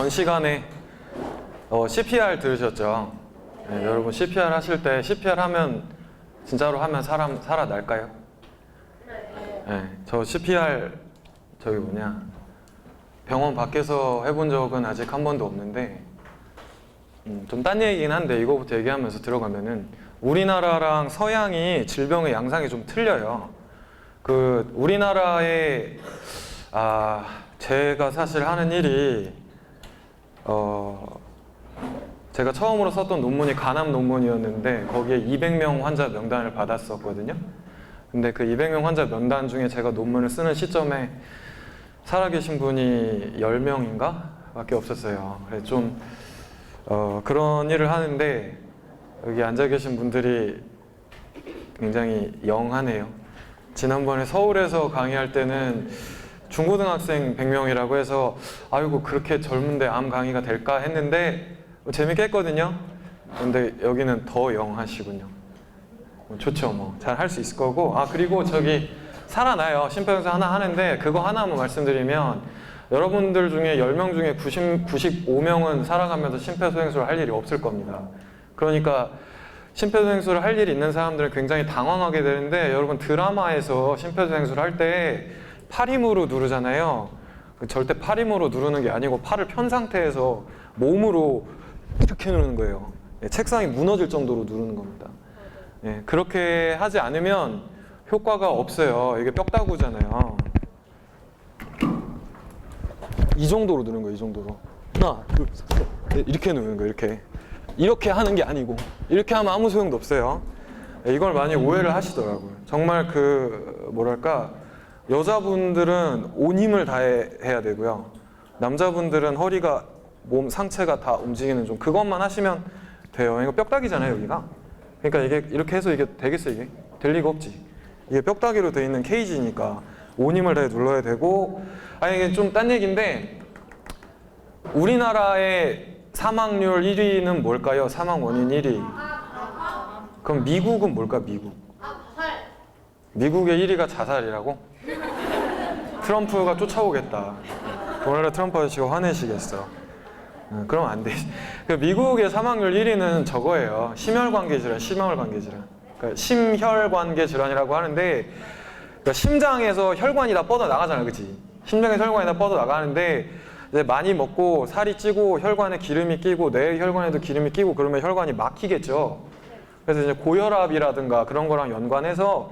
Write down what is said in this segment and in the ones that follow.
전 시간에 CPR 들으셨죠? 네, 여러분 CPR 하실 때 CPR 하면 진짜로 하면 사람 살아날까요? 네, 저 CPR 병원 밖에서 해본 적은 아직 한 번도 없는데 좀 딴 얘기긴 한데 이거부터 얘기하면서 들어가면은 우리나라랑 서양이 질병의 양상이 좀 틀려요. 우리나라에 제가 사실 하는 일이 제가 처음으로 썼던 논문이 간암 논문이었는데 거기에 200명 환자 명단을 받았었거든요. 근데 그 200명 환자 명단 중에 제가 논문을 쓰는 시점에 살아계신 분이 10명인가? 밖에 없었어요. 그래서 좀 그런 일을 하는데 여기 앉아 계신 분들이 굉장히 영하네요. 지난번에 서울에서 강의할 때는 중고등학생 100명이라고 해서 아이고 그렇게 젊은데 암 강의가 될까 했는데 재밌게 했거든요. 근데 여기는 더 영하시군요. 좋죠. 잘 할 수 있을 거고. 그리고 저기 살아나요. 심폐소생술 하나 하는데 그거 하나만 말씀드리면 여러분들 중에 10명 중에 95명은 살아가면서 심폐소생술을 할 일이 없을 겁니다. 그러니까 심폐소생술을 할 일이 있는 사람들은 굉장히 당황하게 되는데 여러분 드라마에서 심폐소생술을 할 때 팔힘으로 누르잖아요. 절대 팔힘으로 누르는 게 아니고 팔을 편 상태에서 몸으로 이렇게 누르는 거예요. 책상이 무너질 정도로 누르는 겁니다. 그렇게 하지 않으면 효과가 없어요. 이게 뼈다구잖아요. 이 정도로 누르는 거예요. 이 정도로. 하나, 둘, 셋. 이렇게 누르는 거예요. 이렇게 하는 게 아니고 이렇게 하면 아무 소용도 없어요. 이걸 많이 오해를 하시더라고요. 정말 여자분들은 온 힘을 다해야 되고요. 남자분들은 허리가 몸 상체가 다 움직이는 좀 그것만 하시면 돼요. 이거 뼈다귀잖아요, 여기가. 그러니까 이게 이렇게 해서 이게 되겠어, 이게? 될 리가 없지. 이게 뼈다귀로 되어 있는 케이지니까 온 힘을 다해 눌러야 되고. 이게 좀 딴 얘기인데 우리나라의 사망률 1위는 뭘까요? 사망 원인 1위. 그럼 미국은 뭘까, 미국? 미국의 1위가 자살이라고? 트럼프가 쫓아오겠다. 도널드 트럼프 아저씨가 화내시겠어. 그럼 안 되지. 미국의 사망률 1위는 저거예요. 심혈관계 질환. 그러니까 심혈관계 질환이라고 하는데 그러니까 심장에서 혈관이 다 뻗어 나가잖아, 그치? 심장에서 혈관이 다 뻗어 나가는데 이제 많이 먹고 살이 찌고 혈관에 기름이 끼고 뇌 혈관에도 기름이 끼고 그러면 혈관이 막히겠죠. 그래서 이제 고혈압이라든가 그런 거랑 연관해서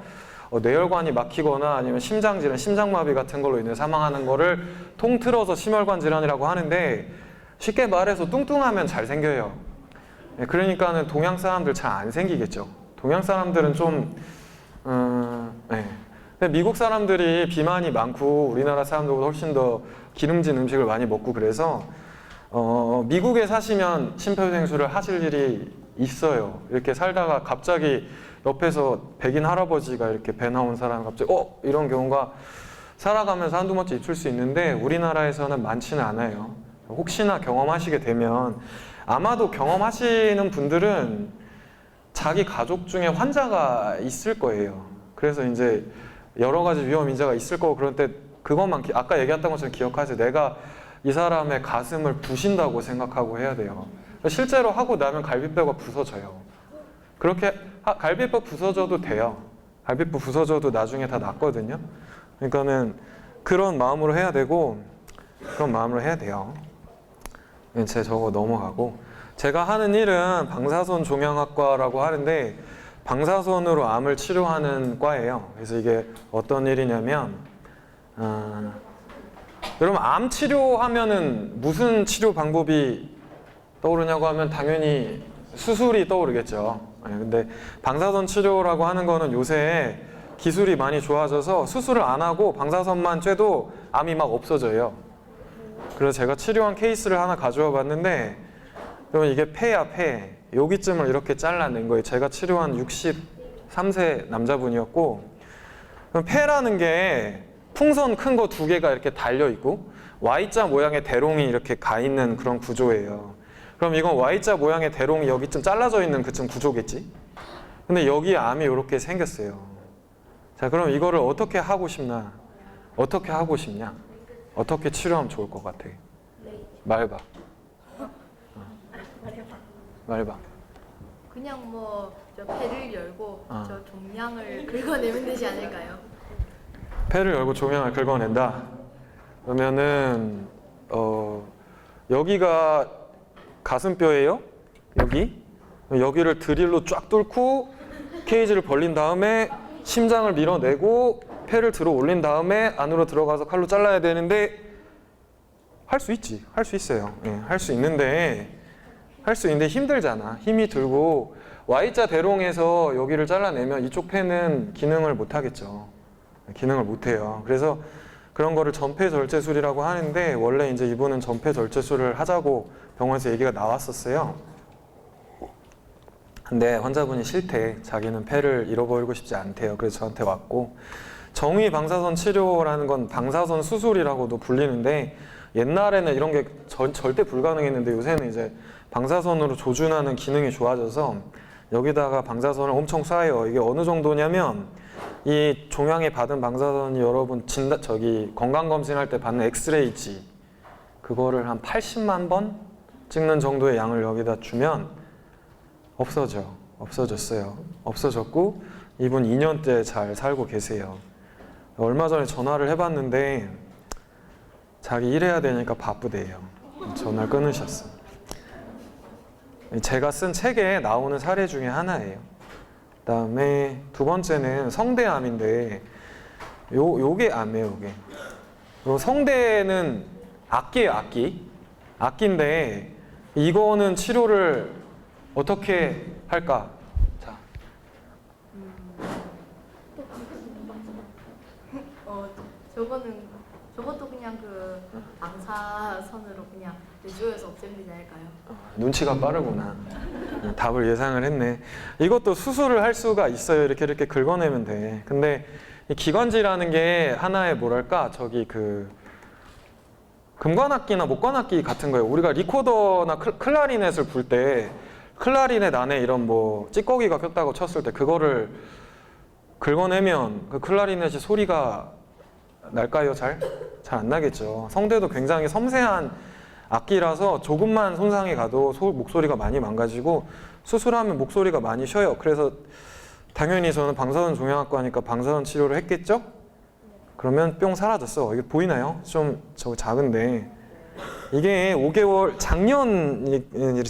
뇌혈관이 막히거나 아니면 심장질환, 심장마비 같은 걸로 인해 사망하는 거를 통틀어서 심혈관 질환이라고 하는데 쉽게 말해서 뚱뚱하면 잘 생겨요. 그러니까는 동양 사람들 잘 안 생기겠죠. 동양 사람들은 좀 근데 미국 사람들이 비만이 많고 우리나라 사람들보다 훨씬 더 기름진 음식을 많이 먹고 그래서 미국에 사시면 심폐소생술을 하실 일이 있어요. 이렇게 살다가 갑자기 옆에서 백인 할아버지가 이렇게 배 나온 사람 갑자기 이런 경우가 살아가면서 한두 번째 있을 수 있는데 우리나라에서는 많지는 않아요. 혹시나 경험하시게 되면 아마도 경험하시는 분들은 자기 가족 중에 환자가 있을 거예요. 그래서 이제 여러 가지 위험 인자가 있을 거고 그럴 때 그것만 아까 얘기했던 것처럼 기억하세요. 내가 이 사람의 가슴을 부신다고 생각하고 해야 돼요. 실제로 하고 나면 갈비뼈가 부서져요. 그렇게 갈비뼈 부서져도 돼요. 갈비뼈 부서져도 나중에 다 낫거든요. 그러니까는 그런 마음으로 해야 되고 그런 마음으로 해야 돼요. 저거 넘어가고 제가 하는 일은 방사선 종양학과라고 하는데 방사선으로 암을 치료하는 과예요. 그래서 이게 어떤 일이냐면 여러분 암 치료하면은 무슨 치료 방법이 떠오르냐고 하면 당연히 수술이 떠오르겠죠. 근데 방사선 치료라고 하는 거는 요새 기술이 많이 좋아져서 수술을 안 하고 방사선만 쬐도 암이 막 없어져요. 그래서 제가 치료한 케이스를 하나 가져와 봤는데 그러면 이게 폐야, 폐. 여기쯤을 이렇게 잘라낸 거예요. 제가 치료한 63세 남자분이었고 그럼 폐라는 게 풍선 큰 거 2개가 이렇게 달려있고 Y자 모양의 대롱이 이렇게 가 있는 그런 구조예요. 그럼 이건 Y자 모양의 대롱이 여기쯤 잘라져 있는 그쯤 구조겠지? 근데 여기에 암이 이렇게 생겼어요. 자, 그럼 이거를 어떻게 하고 싶나? 어떻게 하고 싶냐? 어떻게 치료하면 좋을 것 같아? 말해봐. 말해봐. 그냥 뭐 저 폐를 열고 저 종양을 긁어내면 되지 않을까요? 폐를 열고 종양을 긁어낸다. 그러면은 여기가 가슴뼈예요. 여기를 드릴로 쫙 뚫고 케이지를 벌린 다음에 심장을 밀어내고 폐를 들어 올린 다음에 안으로 들어가서 칼로 잘라야 되는데 할 수 있지. 할 수 있어요. 예, 할 수 있는데 힘들잖아. 힘이 들고 Y자 대롱에서 여기를 잘라내면 이쪽 폐는 기능을 못 하겠죠. 기능을 못 해요. 그래서 그런 거를 전폐절제술이라고 하는데 원래 이제 이분은 전폐절제술을 하자고 병원에서 얘기가 나왔었어요. 근데 환자분이 싫대. 자기는 폐를 잃어버리고 싶지 않대요. 그래서 저한테 왔고, 정위 방사선 치료라는 건 방사선 수술이라고도 불리는데 옛날에는 이런 게 절대 불가능했는데 요새는 이제 방사선으로 조준하는 기능이 좋아져서 여기다가 방사선을 엄청 쏴요. 이게 어느 정도냐면 이 종양에 받은 방사선이 여러분 건강검진할 때 받는 엑스레이지 그거를 한 80만 번 찍는 정도의 양을 여기다 주면 없어졌어요. 없어졌고 이분 2년째 잘 살고 계세요. 얼마 전에 전화를 해봤는데 자기 일해야 되니까 바쁘대요. 전화를 끊으셨어. 제가 쓴 책에 나오는 사례 중에 하나예요. 그다음에 두 번째는 성대암인데 요게 암이에요. 요게. 요 성대는 악기예요. 악기인데 이거는 치료를 어떻게 할까? 자. 저것도 그냥 그 방사선으로 그냥 내주에서 없애면 되지 않을까요? 눈치가 빠르구나. 답을 예상을 했네. 이것도 수술을 할 수가 있어요. 이렇게 긁어내면 돼. 근데 이 기관지라는 게 하나의 뭐랄까 금관악기나 목관악기 같은 거예요. 우리가 리코더나 클라리넷을 불 때 클라리넷 안에 이런 뭐 찌꺼기가 꼈다고 쳤을 때 그거를 긁어내면 그 클라리넷이 소리가 날까요? 잘 안 나겠죠. 성대도 굉장히 섬세한 악기라서 조금만 손상이 가도 목소리가 많이 망가지고 수술하면 목소리가 많이 쉬어요. 그래서 당연히 저는 방사선 종양학과니까 방사선 치료를 했겠죠? 그러면 뿅 사라졌어. 이게 보이나요? 좀 작은데 이게 5개월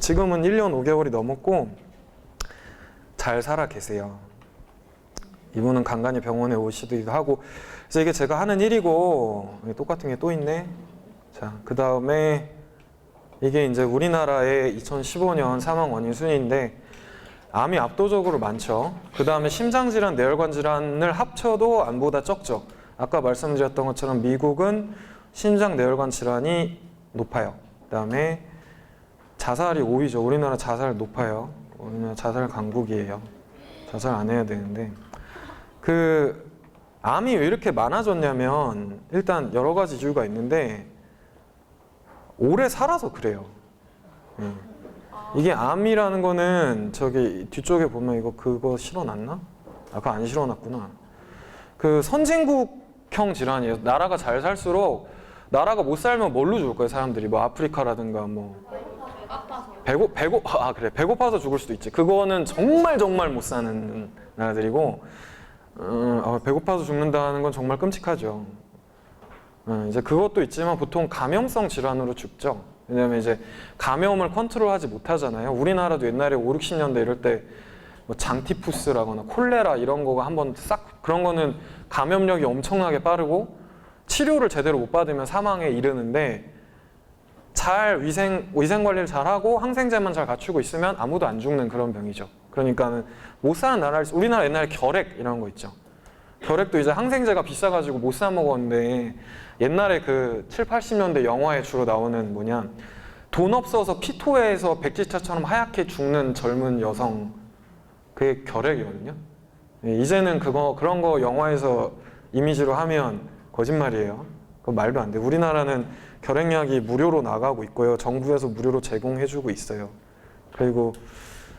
지금은 1년 5개월이 넘었고 잘 살아 계세요. 이분은 간간히 병원에 오시기도 하고 그래서 이게 제가 하는 일이고 똑같은 게 또 있네. 자, 그 다음에 이게 이제 우리나라의 2015년 사망 원인 순위인데 암이 압도적으로 많죠. 그 다음에 심장질환, 뇌혈관 질환을 합쳐도 암보다 적죠. 아까 말씀드렸던 것처럼 미국은 심장, 뇌혈관 질환이 높아요. 그 다음에 자살이 5위죠. 우리나라 자살 높아요. 우리나라 자살 강국이에요. 자살 안 해야 되는데 암이 왜 이렇게 많아졌냐면 일단 여러 가지 이유가 있는데 오래 살아서 그래요. 이게 암이라는 거는 저기 뒤쪽에 보면 그거 실어놨나? 그거 안 실어놨구나. 그 선진국형 질환이에요. 나라가 잘 살수록 나라가 못 살면 뭘로 죽을 거예요, 사람들이? 뭐 아프리카라든가 뭐 배고파서 죽을 수도 있지. 그거는 정말 못 사는 나라들이고 배고파서 죽는다는 건 정말 끔찍하죠. 이제 그것도 있지만 보통 감염성 질환으로 죽죠. 왜냐면 이제 감염을 컨트롤하지 못하잖아요. 우리나라도 옛날에 5, 60년대 이럴 때 뭐 장티푸스라거나 콜레라 이런 거가 한번 싹 그런 거는 감염력이 엄청나게 빠르고 치료를 제대로 못 받으면 사망에 이르는데 잘 위생 관리를 잘하고 항생제만 잘 갖추고 있으면 아무도 안 죽는 그런 병이죠. 그러니까는 못 사는 나라, 우리나라 옛날에 결핵 이런 거 있죠. 결핵도 이제 항생제가 비싸가지고 못 사 먹었는데 옛날에 그 7, 80년대 영화에 주로 나오는 돈 없어서 피토해서 백지처럼 하얗게 죽는 젊은 여성 그게 결핵이거든요. 이제는 그런 거 영화에서 이미지로 하면 거짓말이에요. 그거 말도 안 돼. 우리나라는 결핵약이 무료로 나가고 있고요. 정부에서 무료로 제공해주고 있어요. 그리고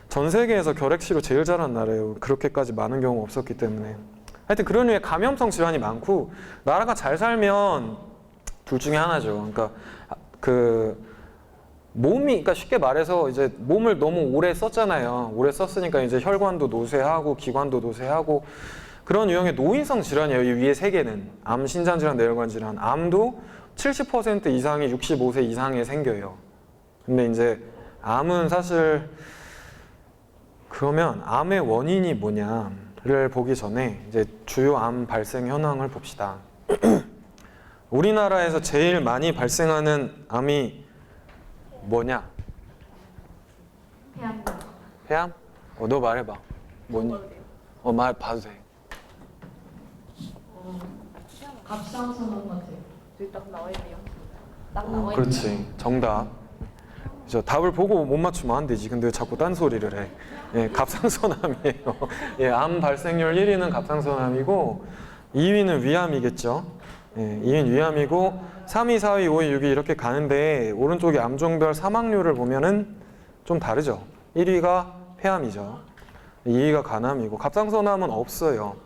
전 세계에서 결핵 치료 제일 잘한 나라예요. 그렇게까지 많은 경우가 없었기 때문에. 하여튼 그런 류의 감염성 질환이 많고 나라가 잘 살면 둘 중에 하나죠. 그러니까 몸이, 그러니까 쉽게 말해서 이제 몸을 너무 오래 썼잖아요. 오래 썼으니까 이제 혈관도 노쇠하고 기관도 노쇠하고 그런 유형의 노인성 질환이에요. 이 위에 세 개는 암, 신장 질환, 뇌혈관 질환. 암도 70% 이상이 65세 이상에 생겨요. 근데 이제 암은 사실 그러면 암의 원인이 뭐냐를 보기 전에 이제 주요 암 발생 현황을 봅시다. 우리나라에서 제일 많이 발생하는 암이 뭐냐? 폐암. 폐암? 너 말해봐. 뭐니? 말 봐도 돼. 갑상선암 같아요. 저기 딱 나와 있네요. 딱 나와 있네요. 그렇지. 정답. 저 답을 보고 못 맞추면 안 되지. 근데 왜 자꾸 딴소리를 해. 예, 갑상선암이에요. 예, 암 발생률 1위는 갑상선암이고 2위는 위암이겠죠. 예, 2위는 위암이고 3위, 4위, 5위, 6위 이렇게 가는데 오른쪽에 암종별 사망률을 보면은 좀 다르죠. 1위가 폐암이죠. 2위가 간암이고 갑상선암은 없어요.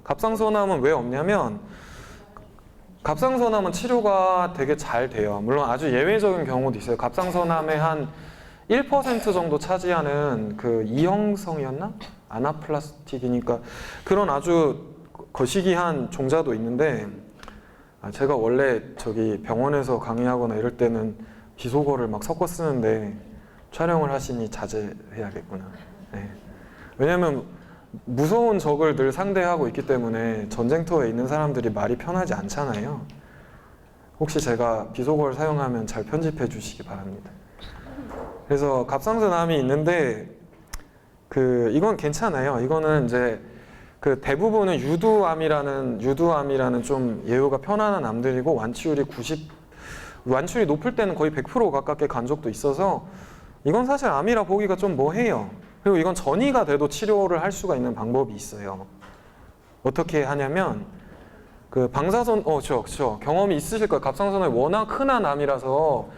갑상선암은 왜 없냐면 갑상선암은 치료가 되게 잘 돼요. 물론 아주 예외적인 경우도 있어요. 갑상선암의 한 1% 정도 차지하는 그 이형성이었나? 아나플라스틱이니까 그런 아주 거시기한 종자도 있는데 제가 원래 저기 병원에서 강의하거나 이럴 때는 비속어를 막 섞어 쓰는데 촬영을 하시니 자제해야겠구나. 네. 왜냐면 무서운 적을 늘 상대하고 있기 때문에 전쟁터에 있는 사람들이 말이 편하지 않잖아요. 혹시 제가 비속어를 사용하면 잘 편집해 주시기 바랍니다. 그래서 갑상선암이 있는데 이건 괜찮아요. 이거는 이제 그 대부분은 유두암이라는 좀 예후가 편안한 암들이고 완치율이 높을 때는 거의 100% 가깝게 간 적도 있어서 이건 사실 암이라 보기가 좀 뭐해요. 그리고 이건 전이가 돼도 치료를 할 수가 있는 방법이 있어요. 어떻게 하냐면 그 방사선 경험이 있으실 거예요. 갑상선암이 워낙 흔한 암이라서.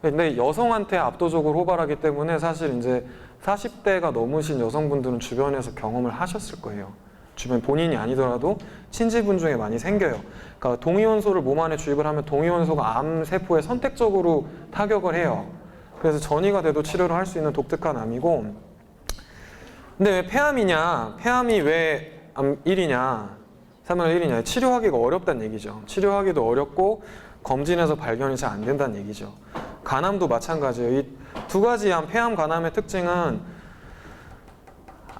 근데 여성한테 압도적으로 호발하기 때문에 사실 이제 40대가 넘으신 여성분들은 주변에서 경험을 하셨을 거예요. 주변 본인이 아니더라도 친지분 중에 많이 생겨요. 그러니까 동위원소를 몸 안에 주입을 하면 동위원소가 암 세포에 선택적으로 타격을 해요. 그래서 전이가 돼도 치료를 할 수 있는 독특한 암이고, 근데 왜 폐암이냐? 폐암이 왜 암 1위냐? 사망률 1위냐? 치료하기가 어렵다는 얘기죠. 치료하기도 어렵고 검진에서 발견이 잘 안 된다는 얘기죠. 간암도 마찬가지예요. 이 두 가지 암, 폐암, 간암의 특징은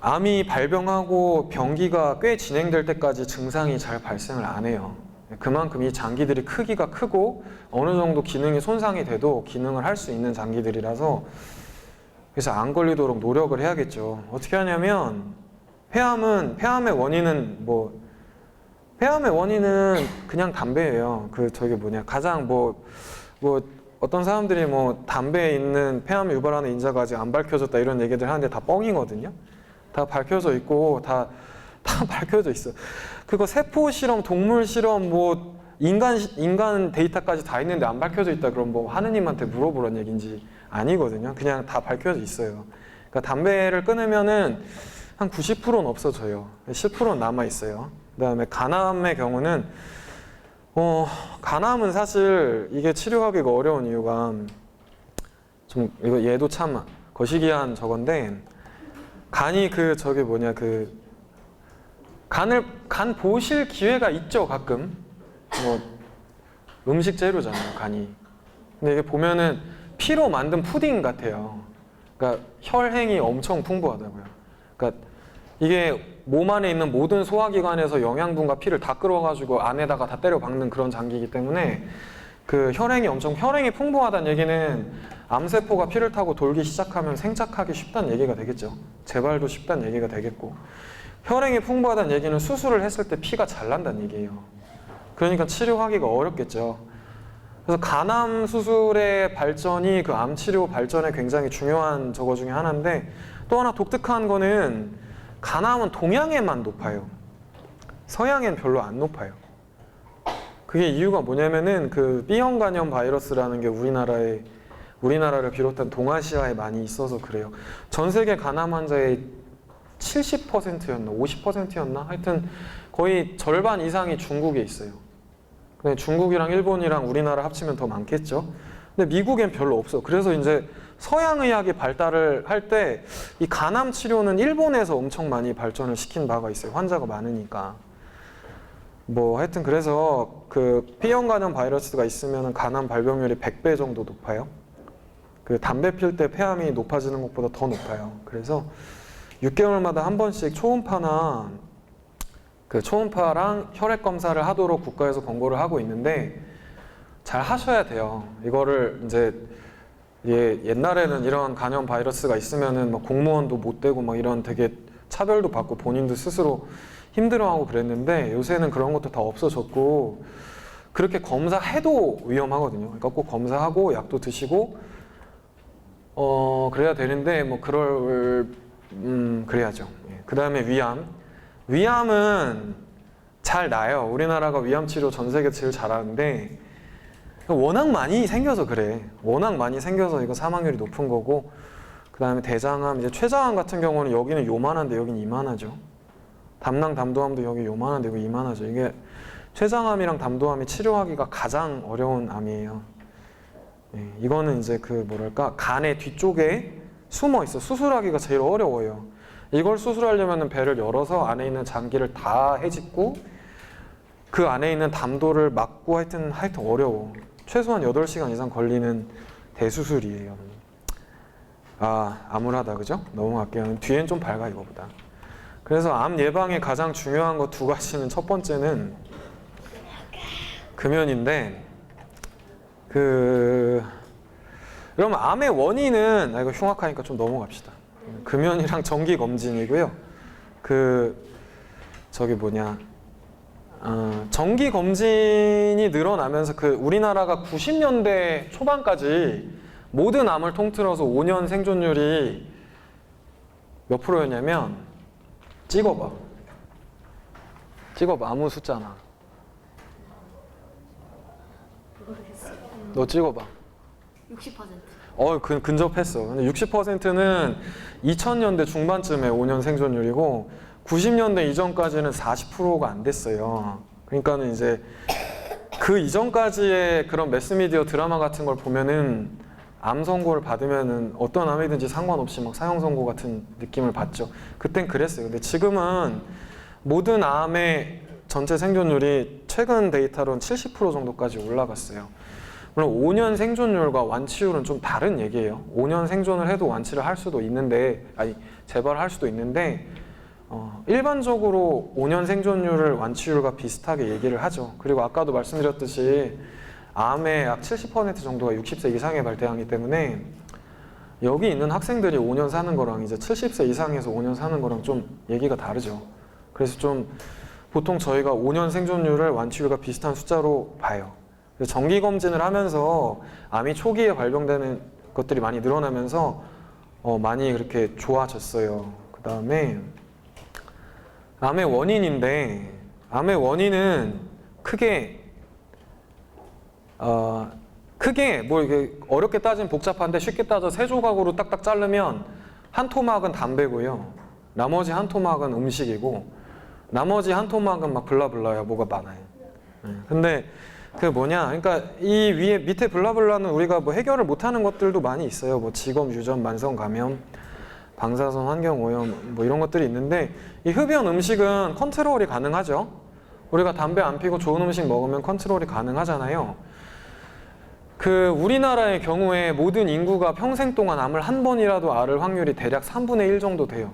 암이 발병하고 병기가 꽤 진행될 때까지 증상이 잘 발생을 안 해요. 그만큼 이 장기들이 크기가 크고 어느 정도 기능이 손상이 돼도 기능을 할 수 있는 장기들이라서 그래서 안 걸리도록 노력을 해야겠죠. 어떻게 하냐면 폐암의 원인은 그냥 담배예요. 가장 어떤 사람들이 담배에 있는 폐암을 유발하는 인자가 아직 안 밝혀졌다 이런 얘기들 하는데 다 뻥이거든요. 다 밝혀져 있고 다 밝혀져 있어. 그거 세포 실험, 동물 실험, 인간 데이터까지 다 있는데 안 밝혀져 있다 그럼 하느님한테 물어보란 얘기인지 아니거든요. 그냥 다 밝혀져 있어요. 그러니까 담배를 끊으면은 한 90%는 없어져요. 10%는 남아 있어요. 그다음에 간암의 경우는 간암은 사실 이게 치료하기가 어려운 이유가 얘도 참 거시기한 저건데 간이 간 보실 기회가 있죠, 가끔. 음식 재료잖아요, 간이. 근데 이게 보면은 피로 만든 푸딩 같아요. 그러니까 혈행이 엄청 풍부하다고요. 그러니까 이게 몸 안에 있는 모든 소화기관에서 영양분과 피를 다 끌어가지고 안에다가 다 때려 박는 그런 장기이기 때문에 혈행이 풍부하다는 얘기는 암세포가 피를 타고 돌기 시작하면 생착하기 쉽다는 얘기가 되겠죠. 재발도 쉽다는 얘기가 되겠고, 혈행이 풍부하다는 얘기는 수술을 했을 때 피가 잘 난다는 얘기예요. 그러니까 치료하기가 어렵겠죠. 그래서 간암 수술의 발전이 그 암 치료 발전에 굉장히 중요한 저거 중에 하나인데, 또 하나 독특한 거는 간암은 동양에만 높아요. 서양엔 별로 안 높아요. 그게 이유가 뭐냐면은 그 B형 간염 바이러스라는 게 우리나라를 비롯한 동아시아에 많이 있어서 그래요. 전 세계 간암 환자의 70%였나 50%였나 하여튼 거의 절반 이상이 중국에 있어요. 근데 중국이랑 일본이랑 우리나라 합치면 더 많겠죠. 근데 미국엔 별로 없어. 그래서 이제 서양의학이 발달을 할 때 이 간암 치료는 일본에서 엄청 많이 발전을 시킨 바가 있어요. 환자가 많으니까. 뭐 하여튼 그래서 그 B형 간염 바이러스가 있으면 간암 발병률이 100배 정도 높아요. 그 담배 필 때 폐암이 높아지는 것보다 더 높아요. 그래서 6개월마다 한 번씩 초음파나 그 초음파랑 혈액 검사를 하도록 국가에서 권고를 하고 있는데 잘 하셔야 돼요. 이거를 이제 옛날에는 이런 간염 바이러스가 있으면은 막 공무원도 못 되고 막 이런 되게 차별도 받고 본인도 스스로 힘들어하고 그랬는데 요새는 그런 것도 다 없어졌고 그렇게 검사해도 위험하거든요. 그러니까 꼭 검사하고 약도 드시고 그래야 되는데 뭐 그래야죠. 그 다음에 위암은 잘 나요. 우리나라가 위암 치료 전 세계 제일 잘하는데 워낙 많이 생겨서 그래. 워낙 많이 생겨서 이거 사망률이 높은 거고 그 다음에 대장암, 이제 췌장암 같은 경우는 여기는 요만한데 여기는 이만하죠. 담낭, 담도암도 여기 요만한데 여기 이만하죠. 이게 췌장암이랑 담도암이 치료하기가 가장 어려운 암이에요. 이거는 이제 그 뭐랄까 간의 뒤쪽에 숨어 있어. 수술하기가 제일 어려워요. 이걸 수술하려면 배를 열어서 안에 있는 장기를 다 해집고 그 안에 있는 담도를 막고 하여튼 어려워. 최소한 8시간 이상 걸리는 대수술이에요. 암울하다 그죠? 넘어갈게요. 뒤엔 좀 밝아 이거보다. 그래서 암 예방에 가장 중요한 거 2가지는 첫 번째는 금연인데 그러면 암의 원인은 이거 흉악하니까 좀 넘어갑시다. 금연이랑 정기 검진이고요. 정기 검진이 늘어나면서 우리나라가 90년대 초반까지 모든 암을 통틀어서 5년 생존율이 몇 프로였냐면 찍어봐 아무 숫자나 모르겠어요. 너 찍어봐 60%. 근접했어. 근데 60%는 2000년대 중반쯤에 5년 생존율이고 90년대 이전까지는 40%가 안 됐어요. 그러니까는 이제 그 이전까지의 그런 매스미디어 드라마 같은 걸 보면은 암 선고를 받으면은 어떤 암이든지 상관없이 막 사형 선고 같은 느낌을 받죠. 그땐 그랬어요. 근데 지금은 모든 암의 전체 생존율이 최근 데이터로는 70% 정도까지 올라갔어요. 물론 5년 생존율과 완치율은 좀 다른 얘기예요. 5년 생존을 해도 완치를 할 수도 있는데, 재발할 수도 있는데, 일반적으로 5년 생존율을 완치율과 비슷하게 얘기를 하죠. 그리고 아까도 말씀드렸듯이 암의 약 70% 정도가 60세 이상에 발대하기 때문에 여기 있는 학생들이 5년 사는 거랑 이제 70세 이상에서 5년 사는 거랑 좀 얘기가 다르죠. 그래서 좀 보통 저희가 5년 생존율을 완치율과 비슷한 숫자로 봐요. 정기 검진을 하면서 암이 초기에 발병되는 것들이 많이 늘어나면서 많이 그렇게 좋아졌어요. 그 다음에 암의 원인인데 암의 원인은 크게 뭐 이게 어렵게 따지면 복잡한데 쉽게 따져 세 조각으로 딱딱 자르면 한 토막은 담배고요. 나머지 한 토막은 음식이고 나머지 한 토막은 막 블라블라야 뭐가 많아요. 근데 그러니까 이 밑에 블라블라는 우리가 뭐 해결을 못하는 것들도 많이 있어요. 뭐 직업 유전, 만성 감염, 방사선 환경 오염 뭐 이런 것들이 있는데 이 흡연 음식은 컨트롤이 가능하죠. 우리가 담배 안 피고 좋은 음식 먹으면 컨트롤이 가능하잖아요. 우리나라의 경우에 모든 인구가 평생 동안 암을 한 번이라도 앓을 확률이 대략 3분의 1 정도 돼요.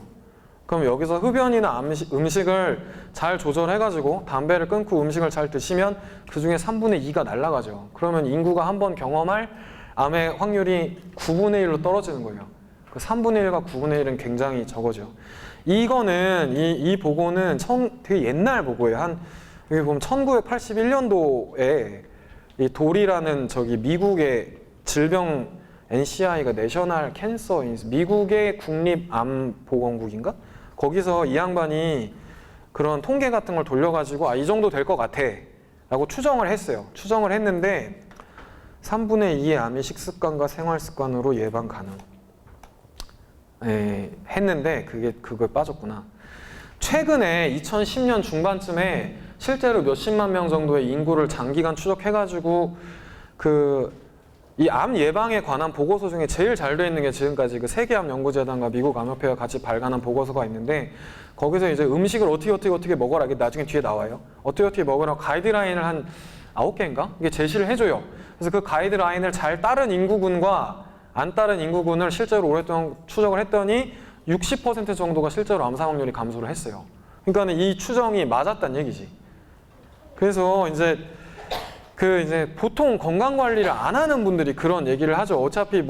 그럼 여기서 흡연이나 음식을 잘 조절해가지고 담배를 끊고 음식을 잘 드시면 그 중에 3분의 2가 날아가죠. 그러면 인구가 한 번 경험할 암의 확률이 9분의 1로 떨어지는 거예요. 그 3분의 1과 9분의 1은 굉장히 적어져. 이거는 이 보고는 되게 옛날 보고예요. 여기 보면 1981년도에 이 돌이라는 미국의 질병 NCI가 내셔널 캔서 미국의 국립암보건국인가? 거기서 이 양반이 그런 통계 같은 걸 돌려가지고 이 정도 될 것 같아 라고 추정을 했어요. 추정을 했는데 3분의 2의 암이 식습관과 생활습관으로 예방 가능 했는데 그걸 빠졌구나. 최근에 2010년 중반쯤에 실제로 몇십만 명 정도의 인구를 장기간 추적해가지고 이 암 예방에 관한 보고서 중에 제일 잘 돼 있는 게 지금까지 그 세계암연구재단과 미국 암협회가 같이 발간한 보고서가 있는데 거기서 이제 음식을 어떻게 먹어라, 이게 나중에 뒤에 나와요. 어떻게 먹으라고 가이드라인을 한 9개인가? 이게 제시를 해줘요. 그래서 그 가이드라인을 잘 따른 인구군과 안 따른 인구군을 실제로 오랫동안 추적을 했더니 60% 정도가 실제로 암 사망률이 감소를 했어요. 그러니까 이 추정이 맞았다는 얘기지. 그래서 이제 보통 건강 관리를 안 하는 분들이 그런 얘기를 하죠. 어차피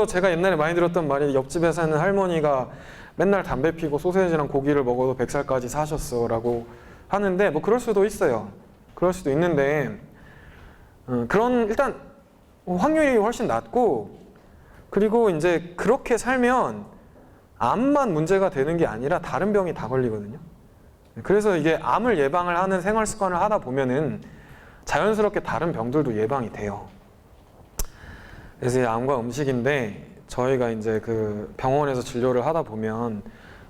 제가 옛날에 많이 들었던 말이 옆집에 사는 할머니가 맨날 담배 피고 소세지랑 고기를 먹어도 100살까지 사셨어라고 하는데 그럴 수도 있어요. 그럴 수도 있는데 일단 확률이 훨씬 낮고, 그리고 이제 그렇게 살면 암만 문제가 되는 게 아니라 다른 병이 다 걸리거든요. 그래서 이게 암을 예방을 하는 생활 습관을 하다 보면은 자연스럽게 다른 병들도 예방이 돼요. 그래서 이 암과 음식인데 저희가 이제 그 병원에서 진료를 하다 보면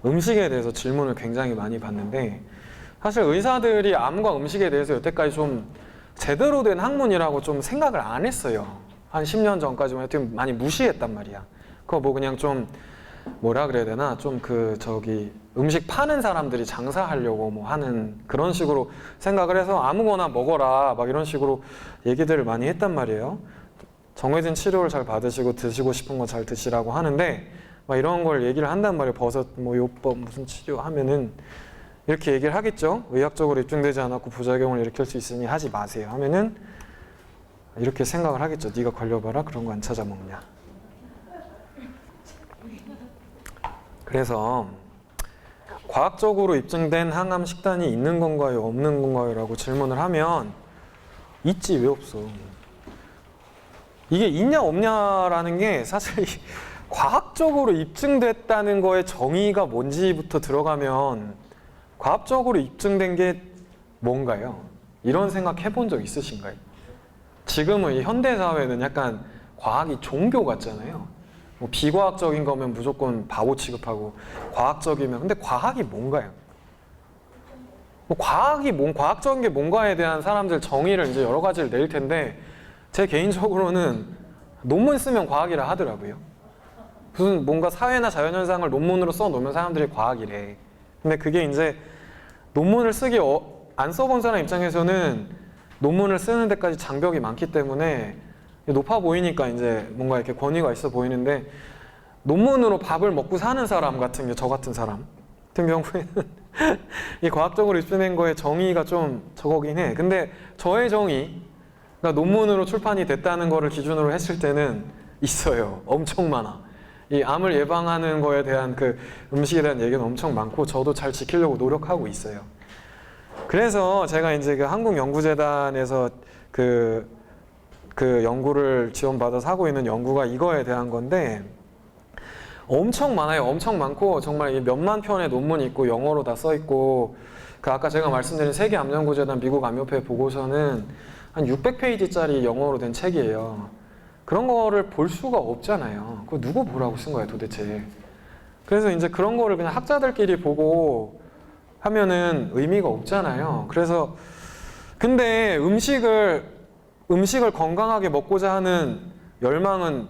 음식에 대해서 질문을 굉장히 많이 받는데, 사실 의사들이 암과 음식에 대해서 여태까지 좀 제대로 된 학문이라고 좀 생각을 안 했어요. 한 10년 전까지만 해도 많이 무시했단 말이야. 그거 그냥 좀 뭐라 그래야 되나, 좀 음식 파는 사람들이 장사하려고 하는 그런 식으로 생각을 해서 아무거나 먹어라 막 이런 식으로 얘기들을 많이 했단 말이에요. 정해진 치료를 잘 받으시고 드시고 싶은 거 잘 드시라고 하는데 막 이런 걸 얘기를 한단 말이에요. 버섯 요법 무슨 치료 하면은 이렇게 얘기를 하겠죠. 의학적으로 입증되지 않았고 부작용을 일으킬 수 있으니 하지 마세요 하면은 이렇게 생각을 하겠죠. 네가 걸려봐라, 그런 거 안 찾아 먹냐. 그래서 과학적으로 입증된 항암 식단이 있는 건가요, 없는 건가요? 라고 질문을 하면 있지, 왜 없어. 이게 있냐 없냐라는 게 사실 과학적으로 입증됐다는 거의 정의가 뭔지부터 들어가면 과학적으로 입증된 게 뭔가요? 이런 생각 해본 적 있으신가요? 지금은 이 현대사회는 약간 과학이 종교 같잖아요. 비과학적인 거면 무조건 바보 취급하고 과학적이면, 근데 과학이 뭔가요? 과학적인 게 뭔가에 대한 사람들 정의를 이제 여러 가지를 내릴 텐데 제 개인적으로는 논문 쓰면 과학이라 하더라고요. 무슨 뭔가 사회나 자연현상을 논문으로 써놓으면 사람들이 과학이래. 근데 그게 이제 논문을 안 써본 사람 입장에서는 논문을 쓰는 데까지 장벽이 많기 때문에 높아 보이니까 이제 뭔가 이렇게 권위가 있어 보이는데, 논문으로 밥을 먹고 사는 사람 같은 게 저 같은 사람 같은 경우에는 이 과학적으로 입증된 거에 정의가 좀 적어긴 해. 근데 저의 정의, 그러니까 논문으로 출판이 됐다는 거를 기준으로 했을 때는 있어요. 엄청 많아. 이 암을 예방하는 거에 대한 그 음식에 대한 얘기는 엄청 많고 저도 잘 지키려고 노력하고 있어요. 그래서 제가 이제 그 한국연구재단에서 그 연구를 지원받아서 하고 있는 연구가 이거에 대한 건데 엄청 많아요. 엄청 많고 정말 몇만 편의 논문이 있고 영어로 다 써 있고, 그 아까 제가 말씀드린 세계암연구재단 미국 암협회 보고서는 한 600페이지짜리 영어로 된 책이에요. 그런 거를 볼 수가 없잖아요. 그거 누구 보라고 쓴 거예요, 도대체. 그래서 이제 그런 거를 그냥 학자들끼리 보고 하면은 의미가 없잖아요. 그래서 근데 음식을 건강하게 먹고자 하는 열망은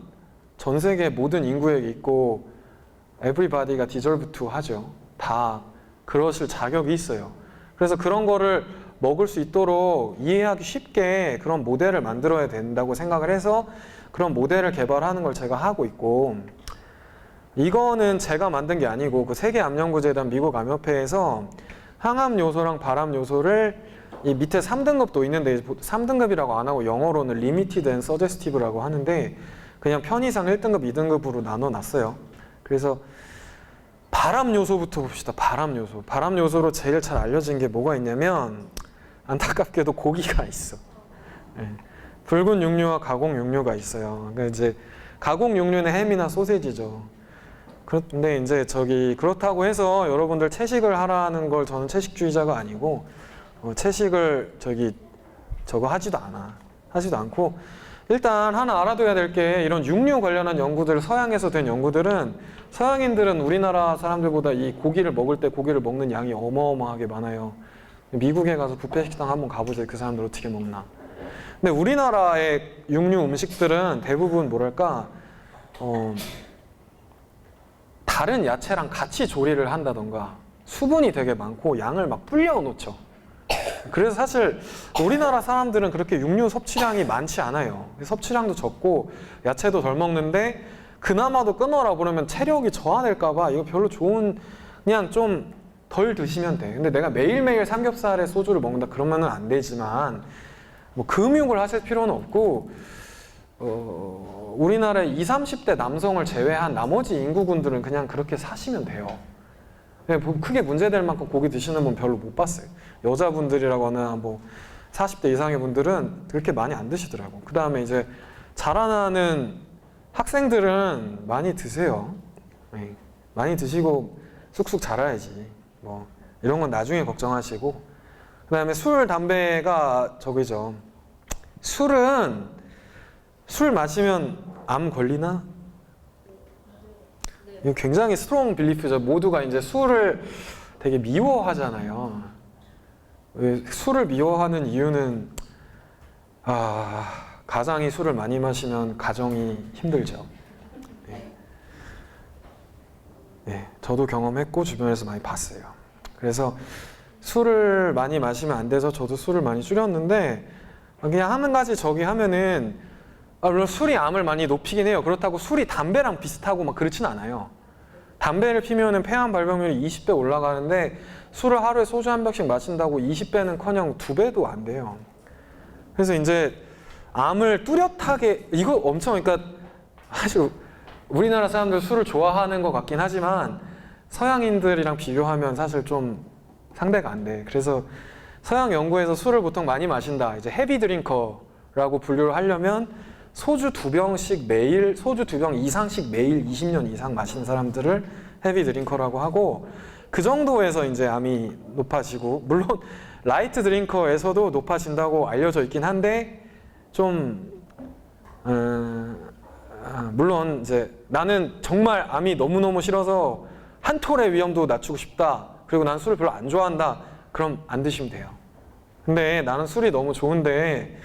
전 세계 모든 인구에게 있고 everybody가 deserve to 하죠. 다 그러실 자격이 있어요. 그래서 그런 거를 먹을 수 있도록 이해하기 쉽게 그런 모델을 만들어야 된다고 생각을 해서 그런 모델을 개발하는 걸 제가 하고 있고, 이거는 제가 만든 게 아니고 그 세계암연구재단 미국 암협회에서 항암 요소랑 발암 요소를 이 밑에 3등급도 있는데 3등급이라고 안 하고 영어로는 Limited and Suggestive라고 하는데 그냥 편의상 1등급, 2등급으로 나눠놨어요. 그래서 발암 요소부터 봅시다. 발암 요소. 발암 요소로 제일 잘 알려진 게 뭐가 있냐면 안타깝게도 고기가 있어. 네. 붉은 육류와 가공 육류가 있어요. 그러니까 이제 가공 육류는 햄이나 소세지죠. 그런데 이제 그렇다고 해서 여러분들 채식을 하라는 걸, 저는 채식주의자가 아니고 채식을 저거 하지도 않고, 일단 하나 알아둬야 될 게 이런 육류 관련한 연구들, 서양에서 된 연구들은 서양인들은 우리나라 사람들보다 이 고기를 먹을 때 고기를 먹는 양이 어마어마하게 많아요. 미국에 가서 뷔페 식당 한번 가보세요. 그 사람들 어떻게 먹나. 근데 우리나라의 육류 음식들은 대부분 뭐랄까 다른 야채랑 같이 조리를 한다던가 수분이 되게 많고 양을 막 불려 놓죠. 그래서 사실 우리나라 사람들은 그렇게 육류 섭취량이 많지 않아요. 섭취량도 적고 야채도 덜 먹는데 그나마도 끊어라 그러면 체력이 저하될까 봐 이거 별로 좋은, 그냥 좀 덜 드시면 돼. 근데 내가 매일매일 삼겹살에 소주를 먹는다 그러면은 안 되지만 뭐 금육을 하실 필요는 없고 우리나라의 20, 30대 남성을 제외한 나머지 인구군들은 그냥 그렇게 사시면 돼요. 크게 문제될 만큼 고기 드시는 분 별로 못 봤어요. 여자분들이라거나 뭐 40대 이상의 분들은 그렇게 많이 안 드시더라고. 그 다음에 이제 자라나는 학생들은 많이 드세요. 네. 많이 드시고 쑥쑥 자라야지. 뭐 이런 건 나중에 걱정하시고. 그 다음에 술, 담배가 저기죠. 술은 술 마시면 암 걸리나? 이거 굉장히 스트롱 빌리프죠. 모두가 이제 술을 되게 미워하잖아요. 왜 술을 미워하는 이유는 가장이 술을 많이 마시면 가정이 힘들죠. 네. 네, 저도 경험했고 주변에서 많이 봤어요. 그래서 술을 많이 마시면 안 돼서 저도 술을 많이 줄였는데 그냥 한 가지 저기 하면은 물론 술이 암을 많이 높이긴 해요. 그렇다고 술이 담배랑 비슷하고 막 그렇진 않아요. 담배를 피면은 폐암 발병률이 20배 올라가는데 술을 하루에 소주 한 병씩 마신다고 20배는커녕 2배도 안 돼요. 그래서 이제 암을 뚜렷하게 이거 엄청, 그러니까 사실 우리나라 사람들 술을 좋아하는 것 같긴 하지만 서양인들이랑 비교하면 사실 좀 상대가 안 돼. 그래서 서양 연구에서 술을 보통 많이 마신다, 이제 헤비 드링커라고 분류를 하려면 소주 2병씩 매일, 소주 2병 이상씩 매일 20년 이상 마시는 사람들을 헤비 드링커라고 하고, 그 정도에서 이제 암이 높아지고, 물론 라이트 드링커에서도 높아진다고 알려져 있긴 한데 좀 물론 이제 나는 정말 암이 너무너무 싫어서 한 톨의 위험도 낮추고 싶다, 그리고 난 술을 별로 안 좋아한다, 그럼 안 드시면 돼요. 근데 나는 술이 너무 좋은데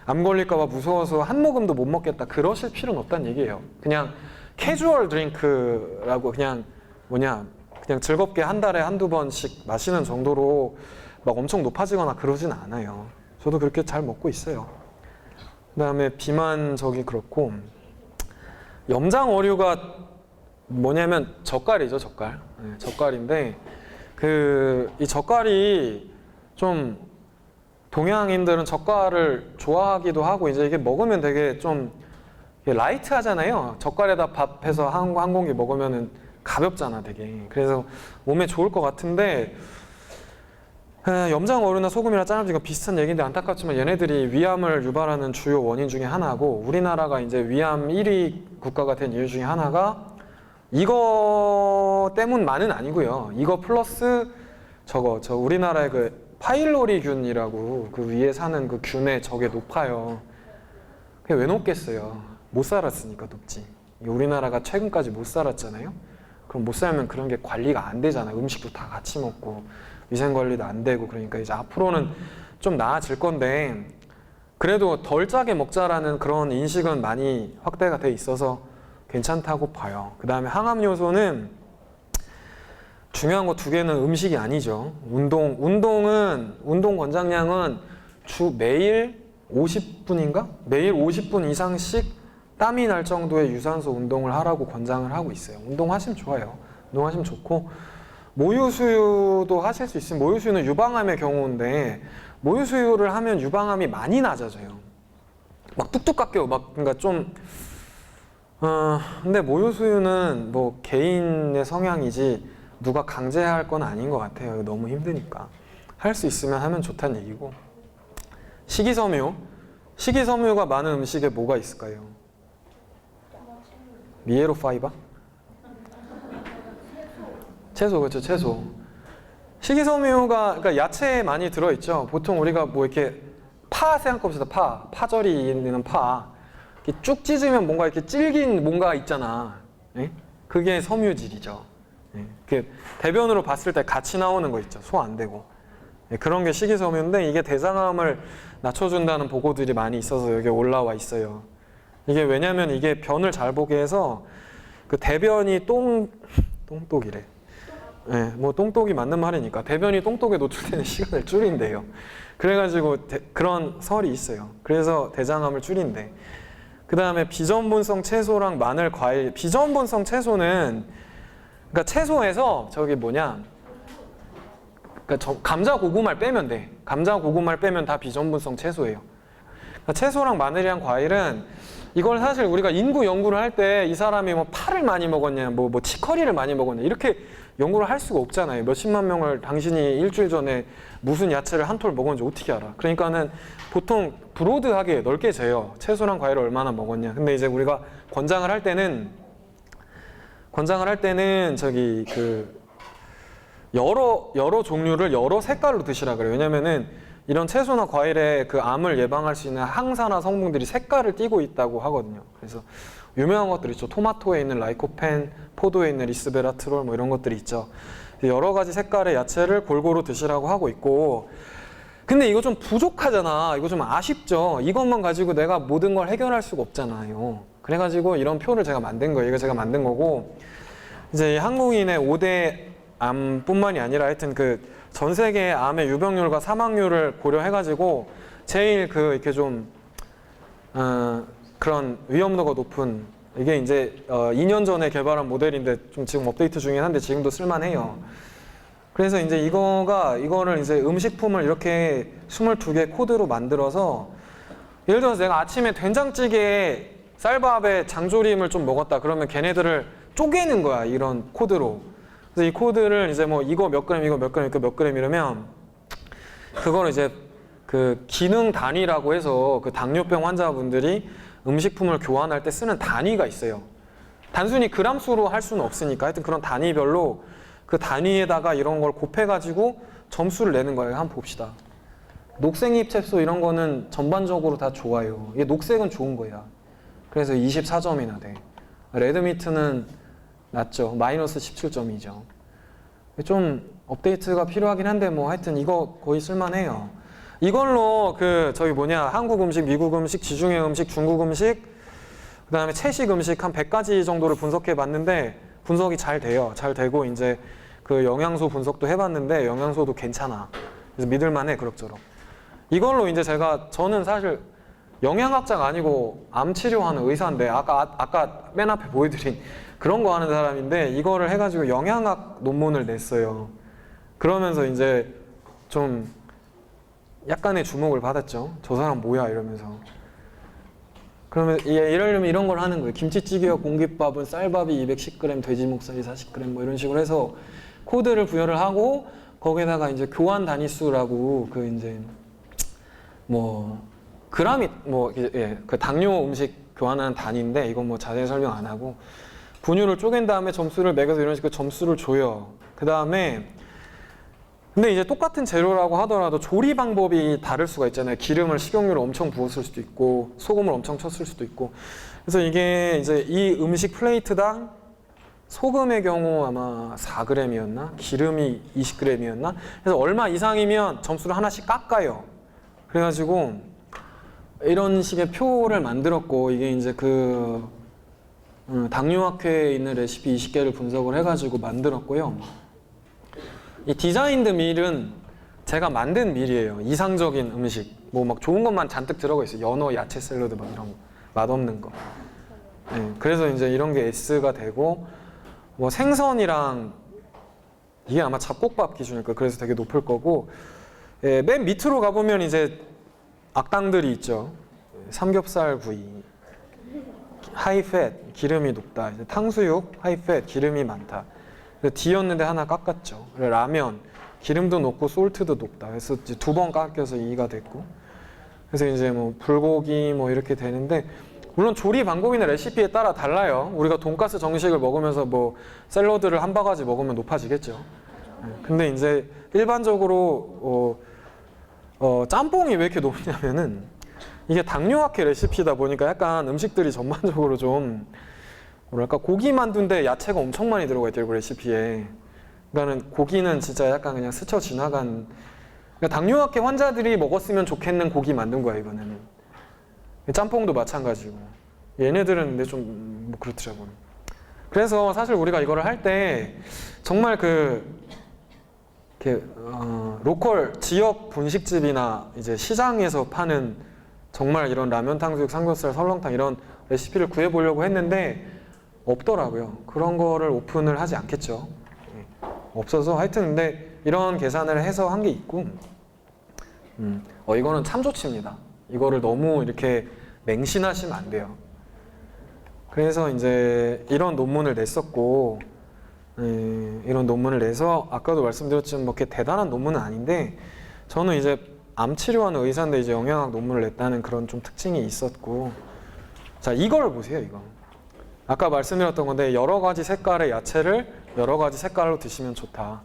암 걸릴까봐 무서워서 한 모금도 못 먹겠다, 그러실 필요는 없다는 얘기예요. 그냥 캐주얼 드링크라고 그냥 그냥 즐겁게 한 달에 한두 번씩 마시는 정도로 막 엄청 높아지거나 그러진 않아요. 저도 그렇게 잘 먹고 있어요. 그 다음에 비만적이 그렇고, 염장 어류가 뭐냐면 젓갈이죠, 젓갈. 네, 젓갈인데 이 젓갈이 좀 동양인들은 젓갈을 좋아하기도 하고, 이제 이게 먹으면 되게 좀 라이트하잖아요. 젓갈에다 밥 해서 한 공기 먹으면은 가볍잖아, 되게. 그래서 몸에 좋을 것 같은데 염장 어류나 소금이나 짠함지가 비슷한 얘기인데 안타깝지만 얘네들이 위암을 유발하는 주요 원인 중에 하나고, 우리나라가 이제 위암 1위 국가가 된 이유 중에 하나가 이거 때문만은 아니고요. 이거 플러스 저 우리나라의 그 파일로리균이라고 그 위에 사는 그 균의 적이 높아요. 그게 왜 높겠어요? 못 살았으니까 높지. 우리나라가 최근까지 못 살았잖아요. 그럼 못 살면 그런 게 관리가 안 되잖아요. 음식도 다 같이 먹고 위생 관리도 안 되고. 그러니까 이제 앞으로는 좀 나아질 건데, 그래도 덜 짜게 먹자라는 그런 인식은 많이 확대가 돼 있어서 괜찮다고 봐요. 그 다음에 항암 요소는 중요한 거 2개는 음식이 아니죠. 운동 권장량은 주 매일 50분인가? 매일 50분 이상씩 땀이 날 정도의 유산소 운동을 하라고 권장을 하고 있어요. 운동하시면 좋아요. 운동하시면 좋고, 모유수유도 하실 수 있으면, 모유수유는 유방암의 경우인데 모유수유를 하면 유방암이 많이 낮아져요. 막 뚝뚝 깎여요. 그러니까 좀 근데 모유수유는 뭐 개인의 성향이지 누가 강제할 건 아닌 것 같아요. 너무 힘드니까. 할 수 있으면 하면 좋다는 얘기고. 식이섬유가 많은 음식에 뭐가 있을까요? 미에로 파이버? 채소, 그렇죠, 채소. 식이섬유가, 그러니까 야채에 많이 들어있죠. 보통 우리가 뭐 이렇게 파 생각해봅시다. 파절이 있는 파. 이렇게 쭉 찢으면 뭔가 이렇게 질긴 뭔가 있잖아. 예? 그게 섬유질이죠. 예? 대변으로 봤을 때 같이 나오는 거 있죠. 소 안 되고. 그런 게 식이섬유인데 이게 대장암을 낮춰준다는 보고들이 많이 있어서 여기 올라와 있어요. 이게 왜냐면 이게 변을 잘 보게 해서 그 대변이 똥똑이래. 네, 뭐 똥똑이 맞는 말이니까 대변이 똥똑에 노출되는 시간을 줄인대요. 그래가지고 그런 설이 있어요. 그래서 대장암을 줄인대. 그 다음에 비전분성 채소랑 마늘, 과일. 비전분성 채소는 그러니까 채소에서 저기 뭐냐, 그러니까 감자, 고구마를 빼면 돼. 감자, 고구마를 빼면 다 비전분성 채소예요. 그러니까 채소랑 마늘이랑 과일은 이걸 사실 우리가 인구 연구를 할 때 이 사람이 뭐 파를 많이 먹었냐, 뭐 치커리를 많이 먹었냐 이렇게 연구를 할 수가 없잖아요. 몇십만 명을 당신이 일주일 전에 무슨 야채를 한 톨 먹었는지 어떻게 알아? 그러니까는 보통 브로드하게 넓게 재요. 채소랑 과일을 얼마나 먹었냐. 근데 이제 우리가 권장을 할 때는 저기 그 여러 종류를 여러 색깔로 드시라 그래요. 왜냐면은 이런 채소나 과일에 그 암을 예방할 수 있는 항산화 성분들이 색깔을 띠고 있다고 하거든요. 그래서 유명한 것들 있죠. 토마토에 있는 라이코펜, 포도에 있는 리스베라트롤 뭐 이런 것들이 있죠. 여러 가지 색깔의 야채를 골고루 드시라고 하고 있고, 근데 이거 좀 부족하잖아. 이거 좀 아쉽죠. 이것만 가지고 내가 모든 걸 해결할 수가 없잖아요. 그래가지고 이런 표를 제가 만든 거예요. 이거 제가 만든 거고, 이제 한국인의 5대 암뿐만이 아니라 하여튼 그 전 세계의 암의 유병률과 사망률을 고려해가지고 제일 그 이렇게 좀 그런 위험도가 높은, 이게 이제 2년 전에 개발한 모델인데 좀 지금 업데이트 중이긴 한데 지금도 쓸만해요. 그래서 이제 이거를 이제 음식품을 이렇게 22개 코드로 만들어서, 예를 들어서 내가 아침에 된장찌개에 쌀밥에 장조림을 좀 먹었다 그러면 걔네들을 쪼개는 거야, 이런 코드로. 그래서 이 코드를 이제 뭐 이거 몇 그램, 이거 몇 그램, 이거 몇 그램 이러면 그거를 이제 그 기능 단위라고 해서 그 당뇨병 환자분들이 음식품을 교환할 때 쓰는 단위가 있어요. 단순히 그람수로 할 수는 없으니까 하여튼 그런 단위별로 그 단위에다가 이런 걸 곱해가지고 점수를 내는 거예요. 한번 봅시다. 녹색잎 채소 이런 거는 전반적으로 다 좋아요. 이게 녹색은 좋은 거야. 그래서 24점이나 돼. 레드미트는 낮죠. 마이너스 17점이죠. 좀 업데이트가 필요하긴 한데 뭐 하여튼 이거 거의 쓸만해요. 이걸로 그 저기 뭐냐, 한국 음식, 미국 음식, 지중해 음식, 중국 음식, 그 다음에 채식 음식 한 100가지 정도를 분석해 봤는데 분석이 잘 돼요. 잘 되고 이제 그 영양소 분석도 해봤는데 영양소도 괜찮아. 그래서 믿을만해, 그럭저럭. 이걸로 이제 저는 사실 영양학자가 아니고 암 치료하는 의사인데 아까 맨 앞에 보여드린 그런 거 하는 사람인데 이거를 해가지고 영양학 논문을 냈어요. 그러면서 이제 좀 약간의 주목을 받았죠. 저 사람 뭐야 이러면서. 그러면 이러려면 이런 걸 하는 거예요. 김치찌개와 공깃밥은 쌀밥이 210g, 돼지 목살이 40g 뭐 이런 식으로 해서 코드를 부여를 하고 거기에다가 이제 교환 단위수라고 그 이제 뭐 그람이 뭐 그 당뇨 음식 교환하는 단위인데 이건 뭐 자세히 설명 안 하고 분유를 쪼갠 다음에 점수를 매겨서 이런 식으로 점수를 줘요. 그 다음에 근데 이제 똑같은 재료라고 하더라도 조리 방법이 다를 수가 있잖아요. 기름을 식용유를 엄청 부었을 수도 있고 소금을 엄청 쳤을 수도 있고. 그래서 이게 이제 이 음식 플레이트당 소금의 경우 아마 4g이었나? 기름이 20g이었나? 그래서 얼마 이상이면 점수를 하나씩 깎아요. 그래가지고 이런 식의 표를 만들었고, 이게 이제 그 당뇨학회에 있는 레시피 20개를 분석을 해가지고 만들었고요. 이 디자인드 밀은 제가 만든 밀이에요. 이상적인 음식. 뭐 막 좋은 것만 잔뜩 들어가 있어요. 연어, 야채 샐러드 막 이런 거. 맛없는 거. 네, 그래서 이제 이런 게 S가 되고, 뭐 생선이랑 이게 아마 잡곡밥 기준일 거예요. 그래서 되게 높을 거고, 예, 맨 밑으로 가보면 이제 악당들이 있죠. 삼겹살 구이, 하이팻, 기름이 높다. 이제 탕수육, 하이팻, 기름이 많다. D였는데 하나 깎았죠. 라면, 기름도 높고 솔트도 높다. 그래서 이제 2번 깎여서 2가 됐고. 그래서 이제 뭐 불고기 뭐 이렇게 되는데, 물론 조리 방법이나 레시피에 따라 달라요. 우리가 돈가스 정식을 먹으면서 뭐 샐러드를 한 바가지 먹으면 높아지겠죠. 근데 이제 일반적으로 짬뽕이 왜 이렇게 높냐면은 이게 당뇨학회 레시피다 보니까 약간 음식들이 전반적으로 좀 뭐랄까 고기 만두인데 야채가 엄청 많이 들어가 있더라고, 레시피에. 그러니까는 고기는 진짜 약간 그냥 스쳐 지나간 그러니까 당뇨학회 환자들이 먹었으면 좋겠는 고기 만든 거야 이거는. 짬뽕도 마찬가지고. 얘네들은 근데 좀 뭐 그렇더라고요. 그래서 사실 우리가 이거를 할 때 정말 로컬 지역 분식집이나 이제 시장에서 파는 정말 이런 라면, 탕수육, 삼겹살, 설렁탕 이런 레시피를 구해보려고 했는데 없더라고요. 그런 거를 오픈을 하지 않겠죠. 없어서 하여튼 근데 이런 계산을 해서 한 게 있고 이거는 참 좋습니다. 이거를 너무 이렇게 맹신하시면 안 돼요. 그래서 이제 이런 논문을 냈었고 이런 논문을 내서 아까도 말씀드렸지만 뭐 이렇게 대단한 논문은 아닌데 저는 이제 암 치료하는 의사인데 이제 영양학 논문을 냈다는 그런 좀 특징이 있었고 자 이걸 보세요 이거 아까 말씀드렸던 건데 여러 가지 색깔의 야채를 여러 가지 색깔로 드시면 좋다.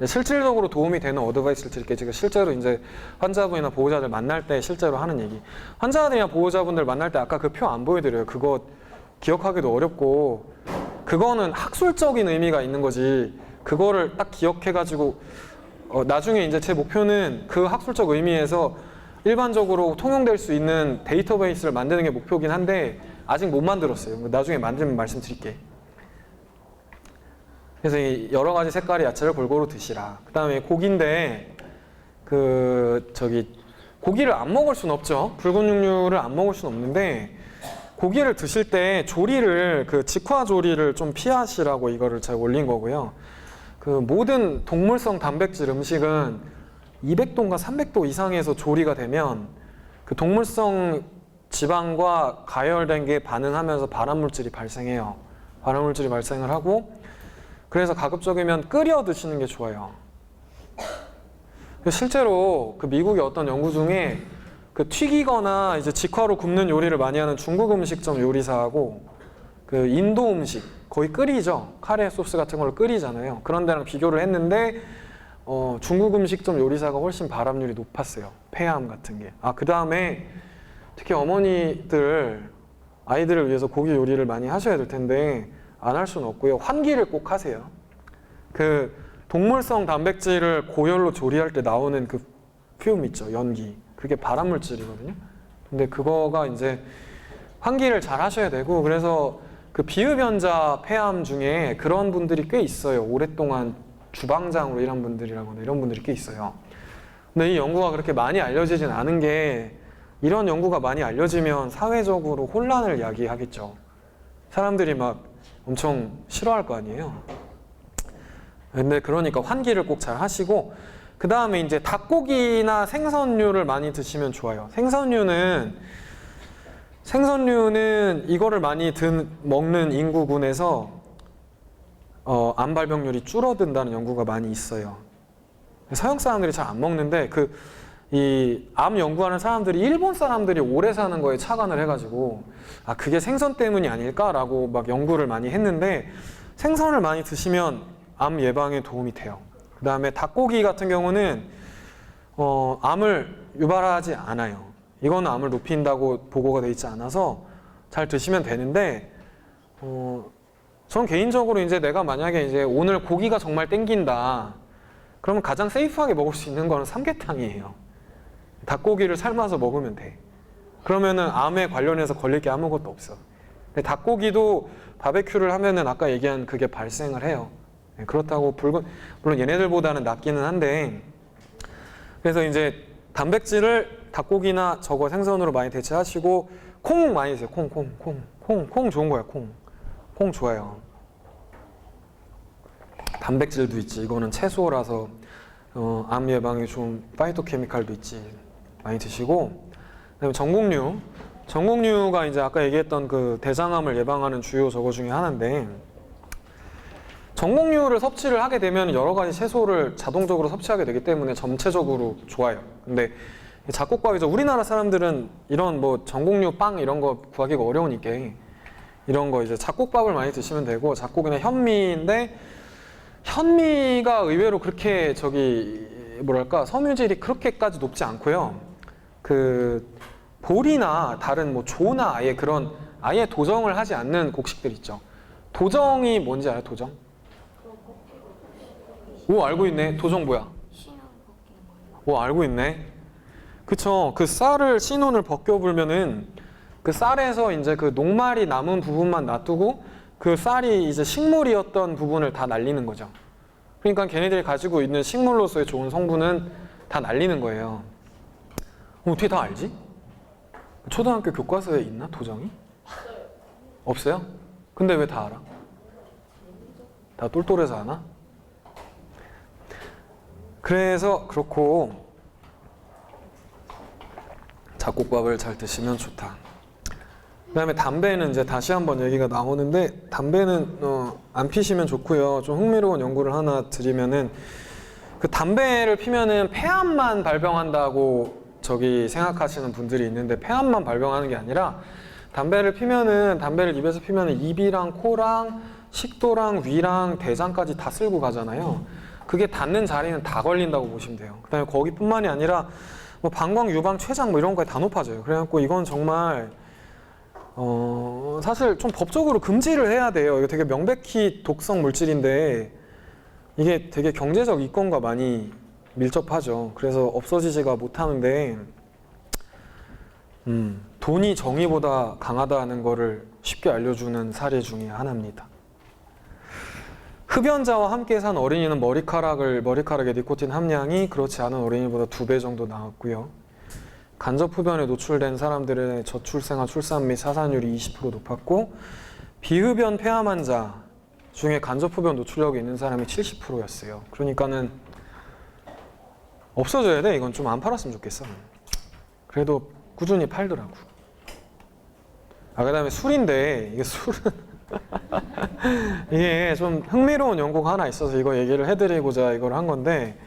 실질적으로 도움이 되는 어드바이스를 드릴게요. 제가 실제로 이제 환자분이나 보호자들 만날 때 실제로 하는 얘기. 환자들이나 보호자분들 만날 때 아까 그 표 안 보여드려요. 그거 기억하기도 어렵고 그거는 학술적인 의미가 있는 거지. 그거를 딱 기억해가지고 나중에 이제 제 목표는 그 학술적 의미에서 일반적으로 통용될 수 있는 데이터베이스를 만드는 게 목표긴 한데 아직 못 만들었어요. 나중에 만들면 말씀드릴게요. 그래서 이 여러 가지 색깔의 야채를 골고루 드시라. 그 다음에 고기인데 고기를 안 먹을 수는 없죠. 붉은 육류를 안 먹을 수는 없는데 고기를 드실 때 조리를 직화 조리를 좀 피하시라고 이거를 제가 올린 거고요. 모든 동물성 단백질 음식은 200도인가 300도 이상에서 조리가 되면 그 동물성 지방과 가열된 게 반응하면서 발암물질이 발생해요. 발암물질이 발생을 하고 그래서 가급적이면 끓여 드시는 게 좋아요. 실제로 미국의 어떤 연구 중에 튀기거나 이제 직화로 굽는 요리를 많이 하는 중국 음식점 요리사하고 인도 음식 거의 끓이죠. 카레 소스 같은 걸 끓이잖아요. 그런 데랑 비교를 했는데 중국 음식점 요리사가 훨씬 발암률이 높았어요. 폐암 같은 게. 그 다음에 특히 어머니들 아이들을 위해서 고기 요리를 많이 하셔야 될 텐데 안 할 수는 없고요. 환기를 꼭 하세요. 동물성 단백질을 고열로 조리할 때 나오는 퓨움 있죠. 연기. 그게 발암물질이거든요. 근데 그거가 이제 환기를 잘 하셔야 되고 그래서 비흡연자 폐암 중에 그런 분들이 꽤 있어요. 오랫동안 주방장으로 일한 분들이라거나 이런 분들이 꽤 있어요. 근데 이 연구가 그렇게 많이 알려지진 않은 게 이런 연구가 많이 알려지면 사회적으로 혼란을 야기하겠죠. 사람들이 막 엄청 싫어할 거 아니에요. 근데 그러니까 환기를 꼭 잘 하시고 그 다음에 이제 닭고기나 생선류를 많이 드시면 좋아요. 생선류는 이거를 많이 먹는 인구군에서 암 발병률이 줄어든다는 연구가 많이 있어요. 서양 사람들이 잘 안 먹는데 이 암 연구하는 사람들이 일본 사람들이 오래 사는 거에 착안을 해가지고 그게 생선 때문이 아닐까라고 막 연구를 많이 했는데 생선을 많이 드시면 암 예방에 도움이 돼요. 그 다음에 닭고기 같은 경우는 암을 유발하지 않아요. 이거는 암을 높인다고 보고가 돼 있지 않아서 잘 드시면 되는데 전 개인적으로 이제 내가 만약에 이제 오늘 고기가 정말 땡긴다 그러면 가장 세이프하게 먹을 수 있는 거는 삼계탕이에요. 닭고기를 삶아서 먹으면 돼. 그러면은 암에 관련해서 걸릴 게 아무것도 없어. 근데 닭고기도 바베큐를 하면은 아까 얘기한 그게 발생을 해요. 그렇다고 물론 얘네들보다는 낫기는 한데 그래서 이제 단백질을 닭고기나 저거 생선으로 많이 대체하시고 콩 많이 드세요. 콩 좋은 거야. 콩 좋아요. 단백질도 있지. 이거는 채소라서 암 예방에 좋은 파이토케미칼도 있지. 많이 드시고 그다음에 전곡류가 이제 아까 얘기했던 대장암을 예방하는 주요 저거 중에 하나인데 전곡류를 섭취를 하게 되면 여러 가지 채소를 자동적으로 섭취하게 되기 때문에 전체적으로 좋아요. 근데 잡곡밥이죠. 우리나라 사람들은 이런 전곡류 빵 이런 거 구하기가 어려우니까 이런 거 이제 잡곡밥을 많이 드시면 되고 잡곡이나 현미인데 현미가 의외로 그렇게 섬유질이 그렇게까지 높지 않고요. 보리나 다른 조나 아예 도정을 하지 않는 곡식들 있죠. 도정이 뭔지 알아요? 도정? 오 알고 있네. 도정 뭐야? 오, 알고 있네. 그쵸. 그 쌀을 신혼을 벗겨 불면은 그 쌀에서 이제 그 녹말이 남은 부분만 놔두고 그 쌀이 이제 식물이었던 부분을 다 날리는 거죠. 그러니까 걔네들이 가지고 있는 식물로서의 좋은 성분은 다 날리는 거예요. 어떻게 다 알지? 초등학교 교과서에 있나? 도정이? 없어요? 근데 왜 다 알아? 다 똘똘해서 아나? 그래서 그렇고 잡곡밥을 잘 드시면 좋다. 그 다음에 담배는 이제 다시 한번 얘기가 나오는데 담배는 안 피시면 좋고요. 좀 흥미로운 연구를 하나 드리면은 그 담배를 피면은 폐암만 발병한다고 저기 생각하시는 분들이 있는데 폐암만 발병하는 게 아니라 담배를 입에서 피면은 입이랑 코랑 식도랑 위랑 대장까지 다 쓸고 가잖아요. 그게 닿는 자리는 다 걸린다고 보시면 돼요. 그 다음에 거기뿐만이 아니라 뭐 방광, 유방, 췌장 뭐 이런 거에 다 높아져요. 그래갖고 이건 정말 사실 좀 법적으로 금지를 해야 돼요. 이거 되게 명백히 독성 물질인데 이게 되게 경제적 이권과 많이 밀접하죠. 그래서 없어지지가 못하는데 돈이 정의보다 강하다는 거를 쉽게 알려주는 사례 중에 하나입니다. 흡연자와 함께 산 어린이는 머리카락의 니코틴 함량이 그렇지 않은 어린이보다 2배 정도 나왔고요. 간접 흡연에 노출된 사람들의 저출생아 출산 및 사산율이 20% 높았고 비흡연 폐암 환자 중에 간접 흡연 노출력이 있는 사람이 70%였어요. 그러니까는 없어져야 돼. 이건 좀 안 팔았으면 좋겠어. 그래도 꾸준히 팔더라고. 그다음에 술인데 이게 술은 이게 좀 흥미로운 연구가 하나 있어서 이거 얘기를 해드리고자 이걸 한 건데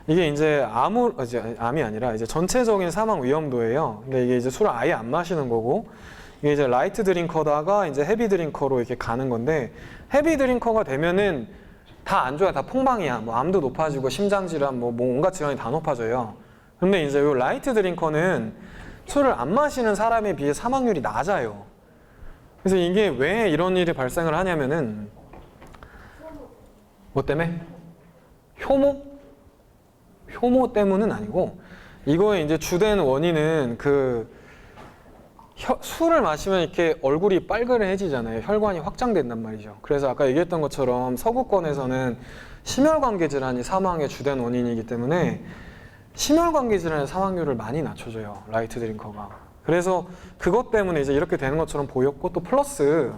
이게 이제 암이 아니라 이제 전체적인 사망 위험도예요. 근데 이게 이제 술을 아예 안 마시는 거고 이게 이제 라이트 드링커다가 이제 헤비 드링커로 이렇게 가는 건데 헤비 드링커가 되면은 다 안 좋아요. 다 폭망이야. 뭐 암도 높아지고 심장 질환 뭐 온갖 질환이 다 높아져요. 근데 이제 요 라이트 드링커는 술을 안 마시는 사람에 비해 사망률이 낮아요. 그래서 이게 왜 이런 일이 발생을 하냐면은 뭐 때문에? 효모 때문은 아니고 이거의 이제 주된 원인은 술을 마시면 이렇게 얼굴이 빨그레해지잖아요. 혈관이 확장된단 말이죠. 그래서 아까 얘기했던 것처럼 서구권에서는 심혈관계 질환이 사망의 주된 원인이기 때문에 심혈관계 질환의 사망률을 많이 낮춰줘요. 라이트 드링커가. 그래서 그것 때문에 이제 이렇게 되는 것처럼 보였고 또 플러스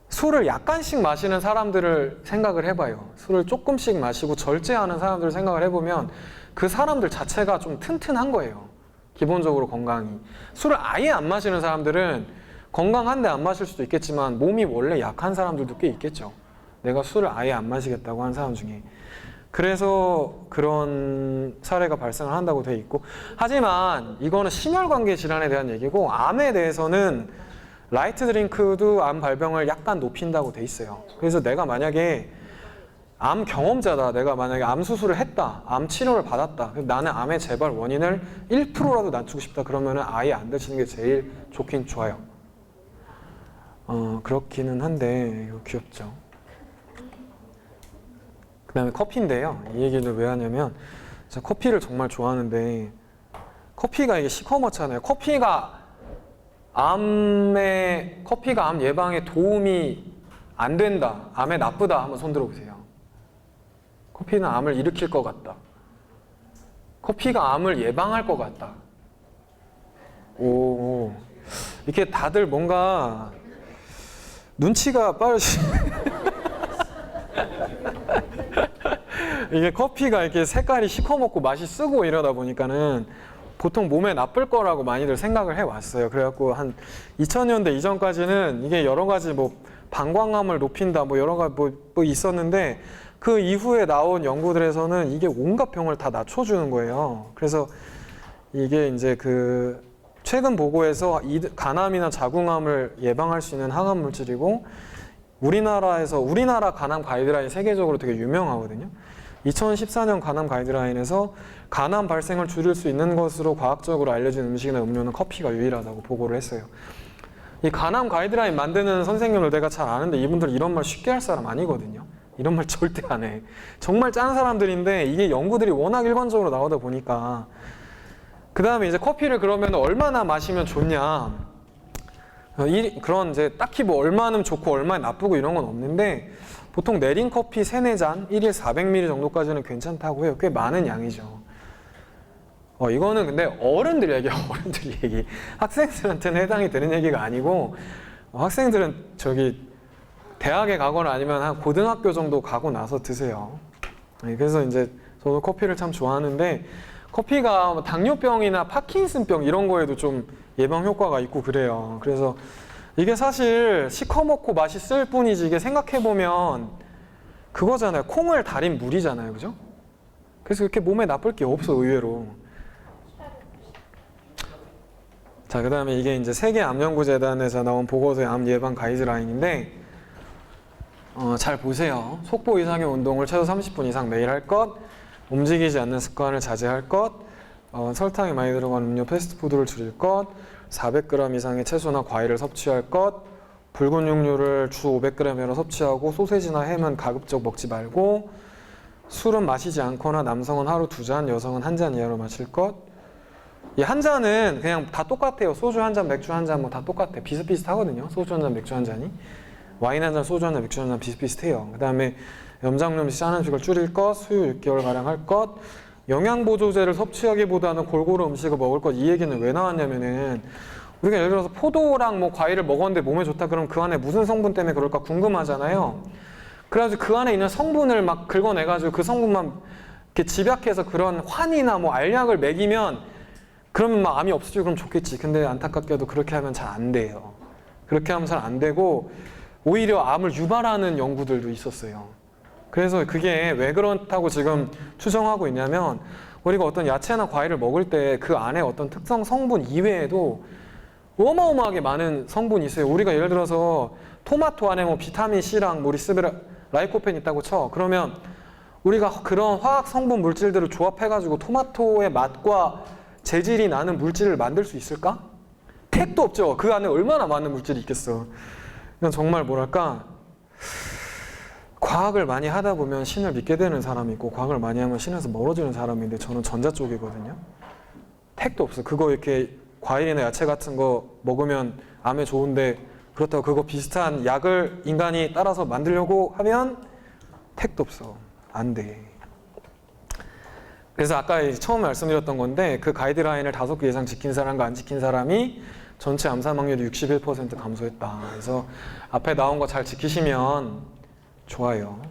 술을 약간씩 마시는 사람들을 생각을 해봐요. 술을 조금씩 마시고 절제하는 사람들을 생각을 해보면 그 사람들 자체가 좀 튼튼한 거예요. 기본적으로 건강이. 술을 아예 안 마시는 사람들은 건강한데 안 마실 수도 있겠지만 몸이 원래 약한 사람들도 꽤 있겠죠. 내가 술을 아예 안 마시겠다고 하는 사람 중에. 그래서 그런 사례가 발생을 한다고 돼 있고 하지만 이거는 심혈관계 질환에 대한 얘기고 암에 대해서는 라이트 드링크도 암 발병을 약간 높인다고 돼 있어요. 그래서 내가 만약에 암 경험자다. 내가 만약에 암 수술을 했다. 암 치료를 받았다. 나는 암의 재발 원인을 1%라도 낮추고 싶다. 그러면 아예 안 드시는 게 제일 좋긴 좋아요. 그렇기는 한데 이거 귀엽죠. 그 다음에 커피인데요. 이 얘기를 왜 하냐면 제가 커피를 정말 좋아하는데 커피가 이게 시커멓잖아요. 커피가 암 예방에 도움이 안 된다. 암에 나쁘다. 한번 손 들어보세요. 커피는 암을 일으킬 것 같다. 커피가 암을 예방할 것 같다. 오, 이렇게 다들 뭔가 눈치가 빠르시. 이게 커피가 이렇게 색깔이 시커멓고 맛이 쓰고 이러다 보니까는 보통 몸에 나쁠 거라고 많이들 생각을 해왔어요. 그래갖고 한 2000년대 이전까지는 이게 여러 가지 뭐 방광암을 높인다 뭐 여러 가지 뭐 있었는데 그 이후에 나온 연구들에서는 이게 온갖 병을 다 낮춰주는 거예요. 그래서 이게 이제 그 최근 보고에서 간암이나 자궁암을 예방할 수 있는 항암 물질이고 우리나라 간암 가이드라인 세계적으로 되게 유명하거든요. 2014년 간암 가이드라인에서 간암 발생을 줄일 수 있는 것으로 과학적으로 알려진 음식이나 음료는 커피가 유일하다고 보고를 했어요. 이 간암 가이드라인 만드는 선생님을 내가 잘 아는데 이분들 이런 말 쉽게 할 사람 아니거든요. 이런 말 절대 안 해. 정말 짠 사람들인데 이게 연구들이 워낙 일관적으로 나오다 보니까. 그 다음에 이제 커피를 그러면 얼마나 마시면 좋냐. 그런 이제 딱히 뭐 얼마나 좋고 얼마나 나쁘고 이런 건 없는데 보통 내린 커피 3, 4잔 1일 400ml 정도까지는 괜찮다고 해요. 꽤 많은 양이죠. 이거는 근데 어른들 얘기야. 어른들 얘기. 학생들한테는 해당이 되는 얘기가 아니고 학생들은 저기 대학에 가거나 아니면 한 고등학교 정도 가고 나서 드세요. 그래서 이제 저도 커피를 참 좋아하는데 커피가 뭐 당뇨병이나 파킨슨병 이런 거에도 좀 예방 효과가 있고 그래요. 그래서 이게 사실 시커멓고 맛있을 뿐이지 이게 생각해보면 그거잖아요. 콩을 달인 물이잖아요. 그죠? 그래서 그렇게 몸에 나쁠 게 없어 의외로. 자, 그 다음에 이게 이제 세계암연구재단에서 나온 보고서의 암 예방 가이드라인인데 잘 보세요. 속보 이상의 운동을 최소 30분 이상 매일 할 것, 움직이지 않는 습관을 자제할 것, 설탕이 많이 들어간 음료, 패스트푸드를 줄일 것, 400g 이상의 채소나 과일을 섭취할 것, 붉은 육류를 주 500g 이하로 섭취하고 소세지나 햄은 가급적 먹지 말고 술은 마시지 않거나 남성은 하루 2잔, 여성은 1잔 이하로 마실 것. 이 한 잔은 그냥 다 똑같아요. 소주 한 잔, 맥주 한 잔 뭐 다 똑같아. 비슷비슷하거든요. 소주 한 잔, 맥주 한 잔이. 와인 한 잔, 소주 한 잔, 맥주 한 잔 비슷비슷해요. 그 다음에 염장류 및 짠 음식을 줄일 것, 수유 6개월가량 할 것, 영양보조제를 섭취하기보다는 골고루 음식을 먹을 것. 이 얘기는 왜 나왔냐면은 우리가 예를 들어서 포도랑 뭐 과일을 먹었는데 몸에 좋다 그러면 그 안에 무슨 성분 때문에 그럴까 궁금하잖아요. 그래가지고 그 안에 있는 성분을 막 긁어내가지고 그 성분만 이렇게 집약해서 그런 환이나 뭐 알약을 먹이면 그러면 막 암이 없어지고 그럼 좋겠지. 근데 안타깝게도 그렇게 하면 잘 안 돼요. 그렇게 하면 잘 안 되고 오히려 암을 유발하는 연구들도 있었어요. 그래서 그게 왜 그렇다고 지금 추정하고 있냐면 우리가 어떤 야채나 과일을 먹을 때 그 안에 어떤 특성 성분 이외에도 어마어마하게 많은 성분이 있어요. 우리가 예를 들어서 토마토 안에 뭐 비타민 C랑 뭐 라이코펜 있다고 쳐. 그러면 우리가 그런 화학 성분 물질들을 조합해가지고 토마토의 맛과 재질이 나는 물질을 만들 수 있을까? 택도 없죠. 그 안에 얼마나 많은 물질이 있겠어. 이건 정말 뭐랄까 과학을 많이 하다 보면 신을 믿게 되는 사람이 있고 과학을 많이 하면 신에서 멀어지는 사람인데 저는 전자 쪽이거든요. 택도 없어. 그거 이렇게 과일이나 야채 같은 거 먹으면 암에 좋은데 그렇다고 그거 비슷한 약을 인간이 따라서 만들려고 하면 택도 없어. 안 돼. 그래서 아까 처음 말씀드렸던 건데 그 가이드라인을 5개 이상 지킨 사람과 안 지킨 사람이 전체 암 사망률이 61% 감소했다. 그래서 앞에 나온 거 잘 지키시면 좋아요.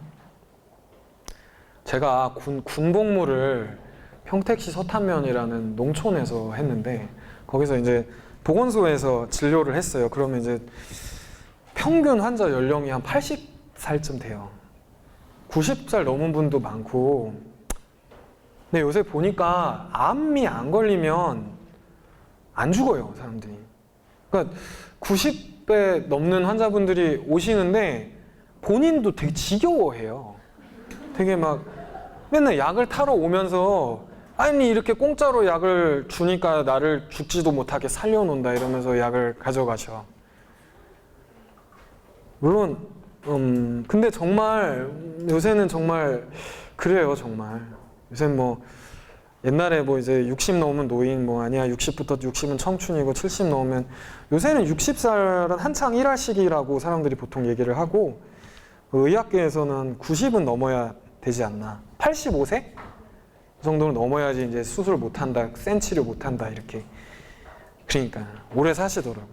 제가 군복무를 평택시 서탄면이라는 농촌에서 했는데 거기서 이제 보건소에서 진료를 했어요. 그러면 이제 평균 환자 연령이 한 80살쯤 돼요. 90살 넘은 분도 많고 근데 요새 보니까 암이 안 걸리면 안 죽어요, 사람들이. 그러니까 90배 넘는 환자분들이 오시는데 본인도 되게 지겨워해요. 되게 막 맨날 약을 타러 오면서 아니 이렇게 공짜로 약을 주니까 나를 죽지도 못하게 살려놓는다 이러면서 약을 가져가셔. 물론 근데 정말 요새는 정말 그래요, 정말. 요새는 뭐 옛날에 뭐 이제 60 넘으면 노인 뭐 아니야 60부터 60은 청춘이고 70 넘으면 요새는 60살은 한창 일할 시기라고 사람들이 보통 얘기를 하고 의학계에서는 90은 넘어야 되지 않나 85세? 그 정도는 넘어야지 이제 수술 못한다 센 치료 못한다 이렇게 그러니까 오래 사시더라고.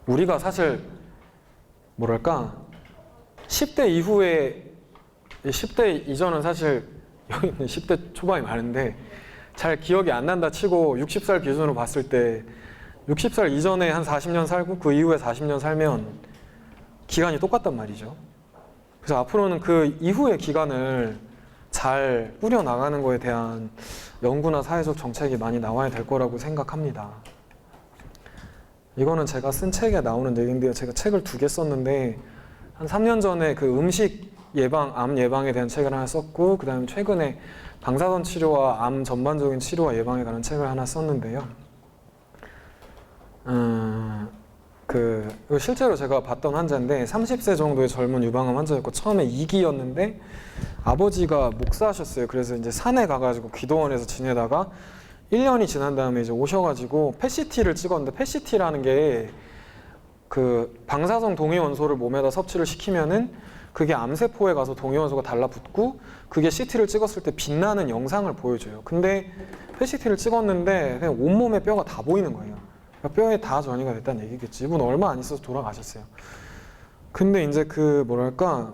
우리가 사실 뭐랄까 10대 이후에 10대 이전은 사실 여기는 10대 초반이 많은데 잘 기억이 안 난다 치고 60살 기준으로 봤을 때 60살 이전에 한 40년 살고 그 이후에 40년 살면 기간이 똑같단 말이죠. 그래서 앞으로는 그 이후의 기간을 잘 꾸려나가는 거에 대한 연구나 사회적 정책이 많이 나와야 될 거라고 생각합니다. 이거는 제가 쓴 책에 나오는 얘기인데요. 제가 책을 2개 썼는데 한 3년 전에 그 음식 예방, 암 예방에 대한 책을 하나 썼고 그 다음에 최근에 방사선 치료와 암 전반적인 치료와 예방에 관한 책을 하나 썼는데요. 이거 실제로 제가 봤던 환자인데 30세 정도의 젊은 유방암 환자였고 처음에 2기였는데 아버지가 목사하셨어요. 그래서 이제 산에 가가지고 기도원에서 지내다가 1년이 지난 다음에 이제 오셔가지고 펫CT를 찍었는데 펫CT라는 게 그 방사성 동위원소를 몸에다 섭취를 시키면은 그게 암세포에 가서 동위원소가 달라붙고 그게 CT를 찍었을 때 빛나는 영상을 보여줘요. 근데 펫CT를 찍었는데 그냥 온몸에 뼈가 다 보이는 거예요. 그러니까 뼈에 다 전이가 됐다는 얘기겠지. 이분 얼마 안 있어서 돌아가셨어요. 근데 이제 그 뭐랄까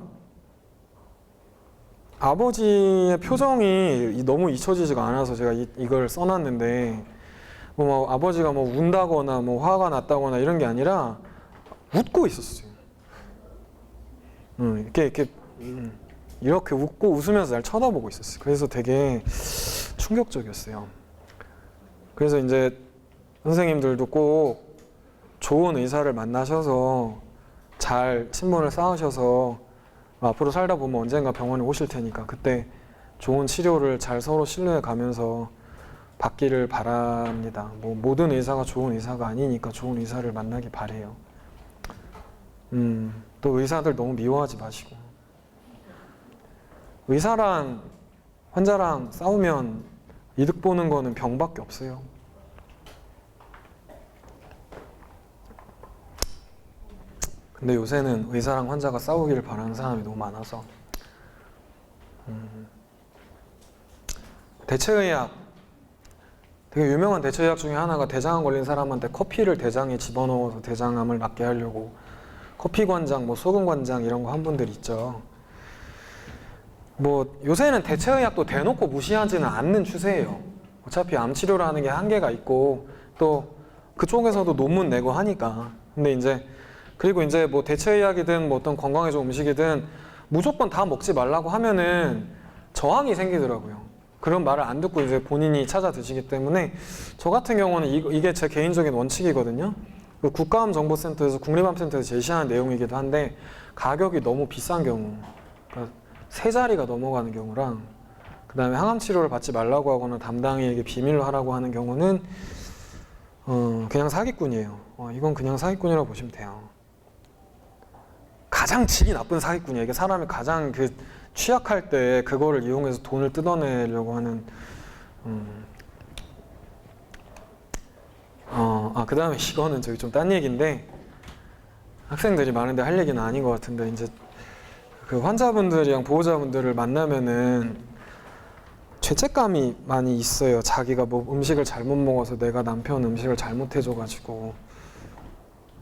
아버지의 표정이 너무 잊혀지지가 않아서 제가 이걸 써놨는데 뭐 아버지가 뭐 운다거나 뭐 화가 났다거나 이런 게 아니라 웃고 있었어요. 이렇게 웃고 웃으면서 날 쳐다보고 있었어요. 그래서 되게 충격적이었어요. 그래서 이제 선생님들도 꼭 좋은 의사를 만나셔서 잘 친분을 쌓으셔서 앞으로 살다 보면 언젠가 병원에 오실 테니까 그때 좋은 치료를 잘 서로 신뢰해 가면서 받기를 바랍니다. 뭐 모든 의사가 좋은 의사가 아니니까 좋은 의사를 만나기 바래요. 또 의사들 너무 미워하지 마시고 의사랑 환자랑 싸우면 이득 보는 거는 병밖에 없어요. 근데 요새는 의사랑 환자가 싸우기를 바라는 사람이 너무 많아서 대체의학 되게 유명한 대체의학 중에 하나가 대장암 걸린 사람한테 커피를 대장에 집어넣어서 대장암을 낫게 하려고 커피 관장, 뭐 소금 관장 이런 거 한 분들 있죠. 뭐 요새는 대체의학도 대놓고 무시하지는 않는 추세예요. 어차피 암 치료를 하는 게 한계가 있고 또 그쪽에서도 논문 내고 하니까. 근데 이제 그리고 이제 뭐 대체의학이든 뭐 어떤 건강에 좋은 음식이든 무조건 다 먹지 말라고 하면은 저항이 생기더라고요. 그런 말을 안 듣고 이제 본인이 찾아 드시기 때문에 저 같은 경우는 이게 제 개인적인 원칙이거든요. 그 국가암정보센터에서 국립암센터에서 제시하는 내용이기도 한데 가격이 너무 비싼 경우, 그러니까 세 자리가 넘어가는 경우랑 그 다음에 항암 치료를 받지 말라고 하거나 담당이에게 비밀로 하라고 하는 경우는 그냥 사기꾼이에요. 이건 그냥 사기꾼이라고 보시면 돼요. 가장 질이 나쁜 사기꾼이에요. 이게 사람이 가장 그 취약할 때 그거를 이용해서 돈을 뜯어내려고 하는 그 다음에 이거는 저기 좀 딴 얘기인데 학생들이 많은데 할 얘기는 아닌 것 같은데 이제 그 환자분들이랑 보호자분들을 만나면은 죄책감이 많이 있어요. 자기가 뭐 음식을 잘못 먹어서 내가 남편 음식을 잘못해줘가지고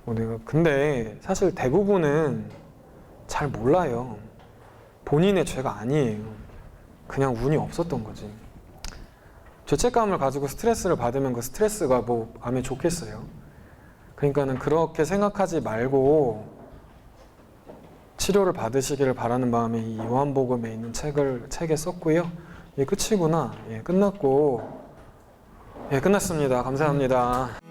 뭐 내가 근데 사실 대부분은 잘 몰라요. 본인의 죄가 아니에요. 그냥 운이 없었던 거지. 죄책감을 가지고 스트레스를 받으면 그 스트레스가 뭐 암에 좋겠어요. 그러니까는 그렇게 생각하지 말고 치료를 받으시기를 바라는 마음에 이 요한복음에 있는 책에 썼고요. 예, 끝이구나. 예, 끝났고 예, 끝났습니다. 감사합니다.